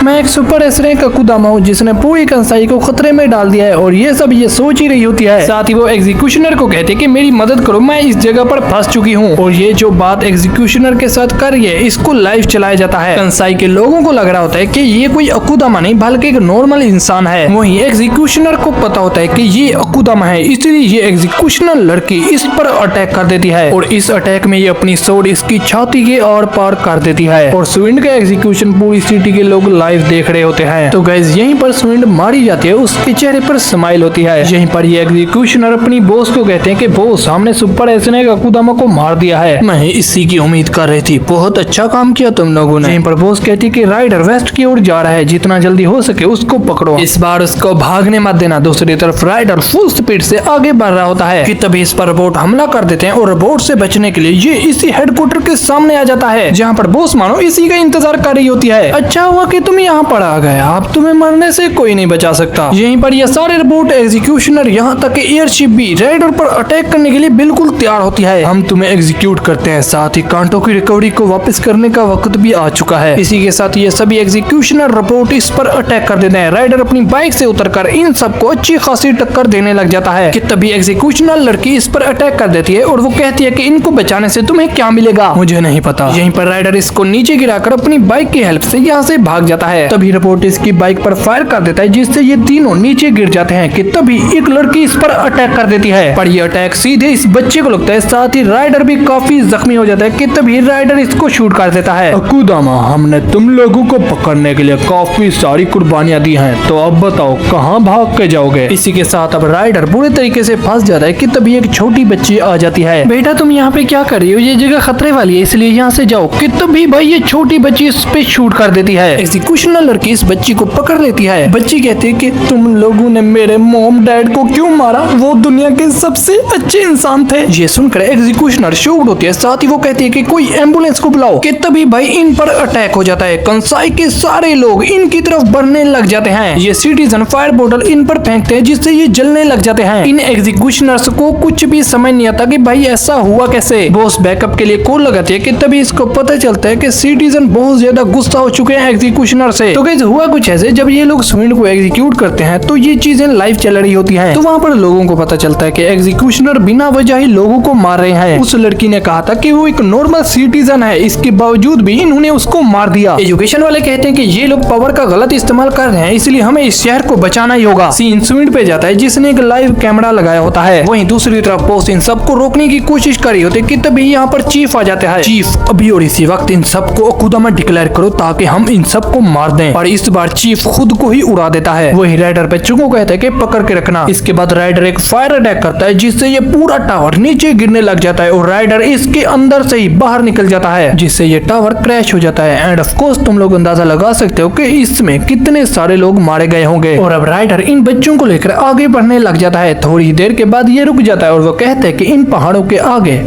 मैं एक सुपर एसरेक अकुदामा हूँ जिसने पूरी कंसाई को खतरे में डाल दिया है और ये सब ये सोच ही रही होती है। साथ ही वो एग्जीक्यूशनर को कहते हैं कि मेरी मदद करो, मैं इस जगह पर फंस चुकी हूँ। और ये जो बात एग्जीक्यूशनर के साथ कर रही है इसको लाइव चलाया जाता है। कंसाई के लोगों को लग रहा होता है कि ये कोई अकुदामा नहीं बल्कि एक नॉर्मल इंसान है। वहीं एग्जीक्यूशनर को पता होता है कि ये अकुदामा है, इसलिए ये एग्जीक्यूशनर लड़की इस पर अटैक कर देती है और इस अटैक में ये अपनी सोड इसकी छाती के और पार कर देती है और स्विंड का एग्जीक्यूशन पूरी सिटी के लोग लाइव देख रहे होते हैं। तो गाइस यहीं पर स्विंड मारी जाती है, उसके चेहरे पर स्माइल होती है। यहीं पर ये एग्जीक्यूशनर अपनी बॉस को कहते हैं कि बॉस, हमने सुपर एसरेक अकुदामा को मार दिया है, मैं इसी की उम्मीद कर रही थी, बहुत अच्छा काम किया तुम लोगों ने। यहीं पर बॉस कहती है कि राइडर वेस्ट की ओर जा रहा है, जितना जल्दी हो सके उसको पकड़ो, इस बार उसको भागने मत देना। दूसरी तरफ राइडर फुल स्पीड से आगे बढ़ रहा होता है कि तभी इस पर रोबोट हमला कर देते हैं और रोबोट से बचने के लिए ये इसी हेडक्वार्टर के सामने आ जाता है, जहाँ पर बॉस मानो इसी का इंतजार कर रही होती है। अच्छा हुआ कि तुम तुम यहाँ पर आ गए, अब तुम्हें मरने से कोई नहीं बचा सकता। यहीं पर ये सारे रोबोट एग्जीक्यूशनर यहाँ तक एयरशिप भी राइडर पर अटैक करने के लिए बिल्कुल तैयार होती है। हम तुम्हें एग्जीक्यूट करते हैं, साथ ही कांटों की रिकवरी को वापस करने का वक्त भी आ चुका है। इसी के साथ ये सभी एग्जीक्यूशनर रोबोट इस पर अटैक कर देते हैं। राइडर अपनी बाइक से उतरकर इन सबको अच्छी खासी टक्कर देने लग जाता है कि तभी एग्जीक्यूशनर लड़की इस पर अटैक कर देती है और वो कहती है कि इनको बचाने से तुम्हें क्या मिलेगा, मुझे नहीं पता। यहीं पर राइडर इसको नीचे गिराकर अपनी बाइक की हेल्प से यहाँ से भाग जाता है। तभी रोबोट इसकी बाइक पर फायर कर देता है जिससे ये तीनों नीचे गिर जाते हैं कि तभी एक लड़की इस पर अटैक कर देती है, पर ये अटैक सीधे इस बच्चे को लगता है। साथ ही राइडर भी काफी जख्मी हो जाता है कि तभी राइडर इसको शूट कर देता है। अकुदामा, हमने तुम लोगों को पकड़ने के लिए काफी सारी कुर्बानियां दी हैं, तो अब बताओ कहाँ भाग के जाओगे। इसी के साथ अब राइडर बुरे तरीके से फंस जाता है कि तभी एक छोटी बच्ची आ जाती है। बेटा तुम यहाँ पे क्या कर रही हो, ये जगह खतरे वाली है इसलिए यहाँ से जाओ। कि तभी भाई ये छोटी बच्ची इस पे शूट कर देती है। एग्जीक्यूशनर लड़की इस बच्ची को पकड़ लेती है। बच्ची कहती है कि तुम लोगों ने मेरे मॉम डैड को क्यों मारा, वो दुनिया के सबसे अच्छे इंसान थे। ये सुनकर एग्जीक्यूशनर शॉक्ड होती है। साथ ही वो कहती है कि कोई एम्बुलेंस को बुलाओ। कि तभी भाई इन पर अटैक हो जाता है। कंसाई के सारे लोग इनकी तरफ बढ़ने लग जाते हैं। ये सिटीजन फायर बोतल इन पर फेंकते हैं जिससे ये जलने लग जाते हैं। इन एग्जीक्यूशनर्स को कुछ भी समझ नहीं आता कि भाई ऐसा हुआ कैसे। बॉस बैकअप के लिए कॉल लगाती है कि तभी इसको पता चलता है कि सिटीजन बहुत ज्यादा गुस्सा हो चुके हैं एग्जीक्यूशनर से। तो गाइस हुआ कुछ ऐसे, जब ये लोग स्विंड को एग्जीक्यूट करते हैं तो ये चीजें लाइव चल रही होती है। तो वहाँ पर लोगों को पता चलता है कि एग्जीक्यूशनर बिना वजह ही लोगों को मार रहे हैं। उस लड़की ने कहा था कि वो एक नॉर्मल सिटीजन है, इसके बावजूद भी इन्होंने उसको मार दिया। एजुकेशन वाले कहते हैं कि ये लोग पावर का गलत इस्तेमाल कर रहे हैं, इसलिए हमें इस शहर को बचाना ही होगा। सीन स्विंड पे जाता है जिसने एक लाइव कैमरा लगाया होता है। वहीं दूसरी तरफ बॉस इन सबको रोकने की कोशिश कर रही होती है कि तभी यहाँ पर चीफ आ जाता है। चीफ, अभी और इसी वक्त इन सबको अकुदामा डिक्लेयर करो ताकि हम इन सबको मार दें। और इस बार चीफ खुद को ही उड़ा देता है। वही राइडर बच्चों को कहता है कि पकड़ के रखना। इसके बाद राइडर एक फायर अटैक करता है जिससे ये पूरा टावर नीचे गिरने लग जाता है और राइडर इसके अंदर से ही बाहर निकल जाता है जिससे ये टावर क्रैश हो जाता है। एंड ऑफ कोर्स तुम लोग अंदाजा लगा सकते हो कि इसमें कितने सारे लोग मारे गए होंगे। और अब राइडर इन बच्चों को लेकर आगे बढ़ने लग जाता है। थोड़ी देर के बाद ये रुक जाता है और वो कहता है कि इन पहाड़ों के आगे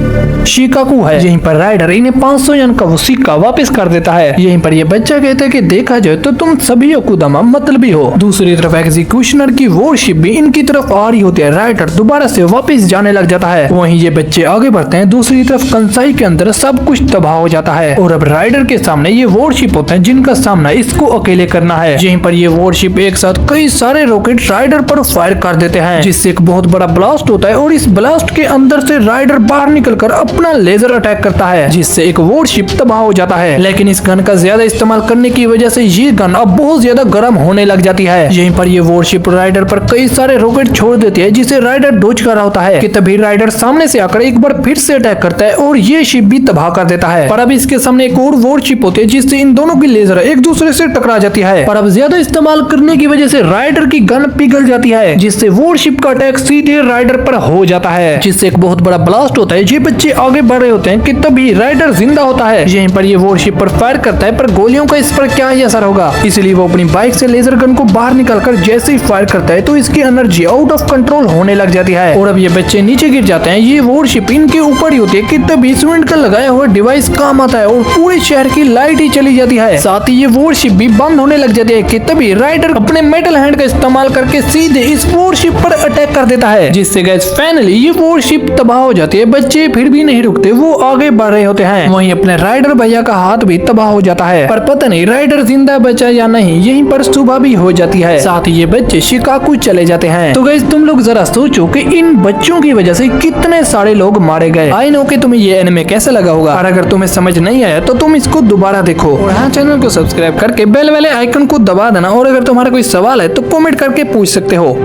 शिकाकू है। यहीं पर राइडर इन्हें 500 यन का वो सिक्का वापस कर देता है। यहीं पर ये बच्चा कहता है कि देखा जाए तो तुम सभी अकुदामा मतलबी हो। दूसरी तरफ एग्जीक्यूशनर की वॉरशिप भी इनकी तरफ आ रही होती है। राइडर दोबारा से वापस जाने लग जाता है। वहीं ये बच्चे आगे बढ़ते हैं। दूसरी तरफ कंसाई के अंदर सब कुछ तबाह हो जाता है और अब राइडर के सामने ये वॉरशिप होते हैं जिनका सामना इसको अकेले करना है। यहीं पर ये वॉरशिप एक साथ कई सारे रॉकेट राइडर पर फायर कर देते हैं जिससे एक बहुत बड़ा ब्लास्ट होता है और इस ब्लास्ट के अंदर से राइडर बाहर निकलकर अपना लेजर अटैक करता है जिससे एक वॉरशिप तबाह हो जाता है। लेकिन इस गन का ज्यादा इस्तेमाल करने की वजह से ये गन अब बहुत ज्यादा गर्म होने लग जाती है। यहीं पर ये वॉरशिप राइडर पर कई सारे रॉकेट छोड़ देती है जिसे राइडर डोज कर रहा होता है कि तभी राइडर सामने से आकर एक बार फिर से अटैक करता है और ये शिप भी तबाह कर देता है। पर अब इसके सामने एक और वॉरशिप होती है जिससे इन दोनों की लेजर एक दूसरे से टकरा जाती है। पर अब ज्यादा इस्तेमाल करने की वजह से राइडर की गन पिघल जाती है जिससे वॉरशिप का अटैक सीधे राइडर पर हो जाता है जिससे एक बहुत बड़ा ब्लास्ट होता है। ये बच्चे आगे बढ़ रहे होते हैं कि तभी राइडर जिंदा होता है। यहीं पर ये वॉरशिप पर फायर करता है पर गोलियों का इस पर क्या ही असर होगा, इसलिए वो अपनी बाइक से लेजर गन को बाहर निकालकर जैसे ही फायर करता है तो इसकी एनर्जी आउट ऑफ कंट्रोल होने लग जाती है और अब ये बच्चे नीचे गिर जाते हैं। ये वॉरशिप इनके ऊपर ही होती है कि तभी स्विंड का लगाया हुआ डिवाइस काम आता है और पूरे शहर की लाइट ही चली जाती है। साथ ही ये वॉरशिप भी बंद होने लग जाती है कि तभी राइडर अपने मेटल हैंड का इस्तेमाल करके सीधे इस वॉरशिप पर अटैक कर देता है जिससे गाइस फाइनली ये वॉरशिप तबाह हो जाती है। बच्चे फिर भी नहीं रुकते, वो आगे बढ़ रहे होते हैं। वहीं अपने राइडर भैया का हाथ भी तबाह हो जाता है पर पता नहीं राइडर जिंदा बचा या नहीं। यहीं पर सुबह भी हो जाती है। साथ ही ये बच्चे शिकागो चले जाते हैं। तो गाइस तुम लोग जरा सोचो कि इन बच्चों की वजह से कितने सारे लोग मारे गए। आई नो कि तुम्हें ये एनिमे कैसा लगा होगा और अगर तुम्हें समझ नहीं आया तो तुम इसको दोबारा देखो और हाँ चैनल को सब्सक्राइब करके बेल वाले आइकन को दबा देना और अगर तुम्हारा कोई सवाल है तो कमेंट करके पूछ सकते हो।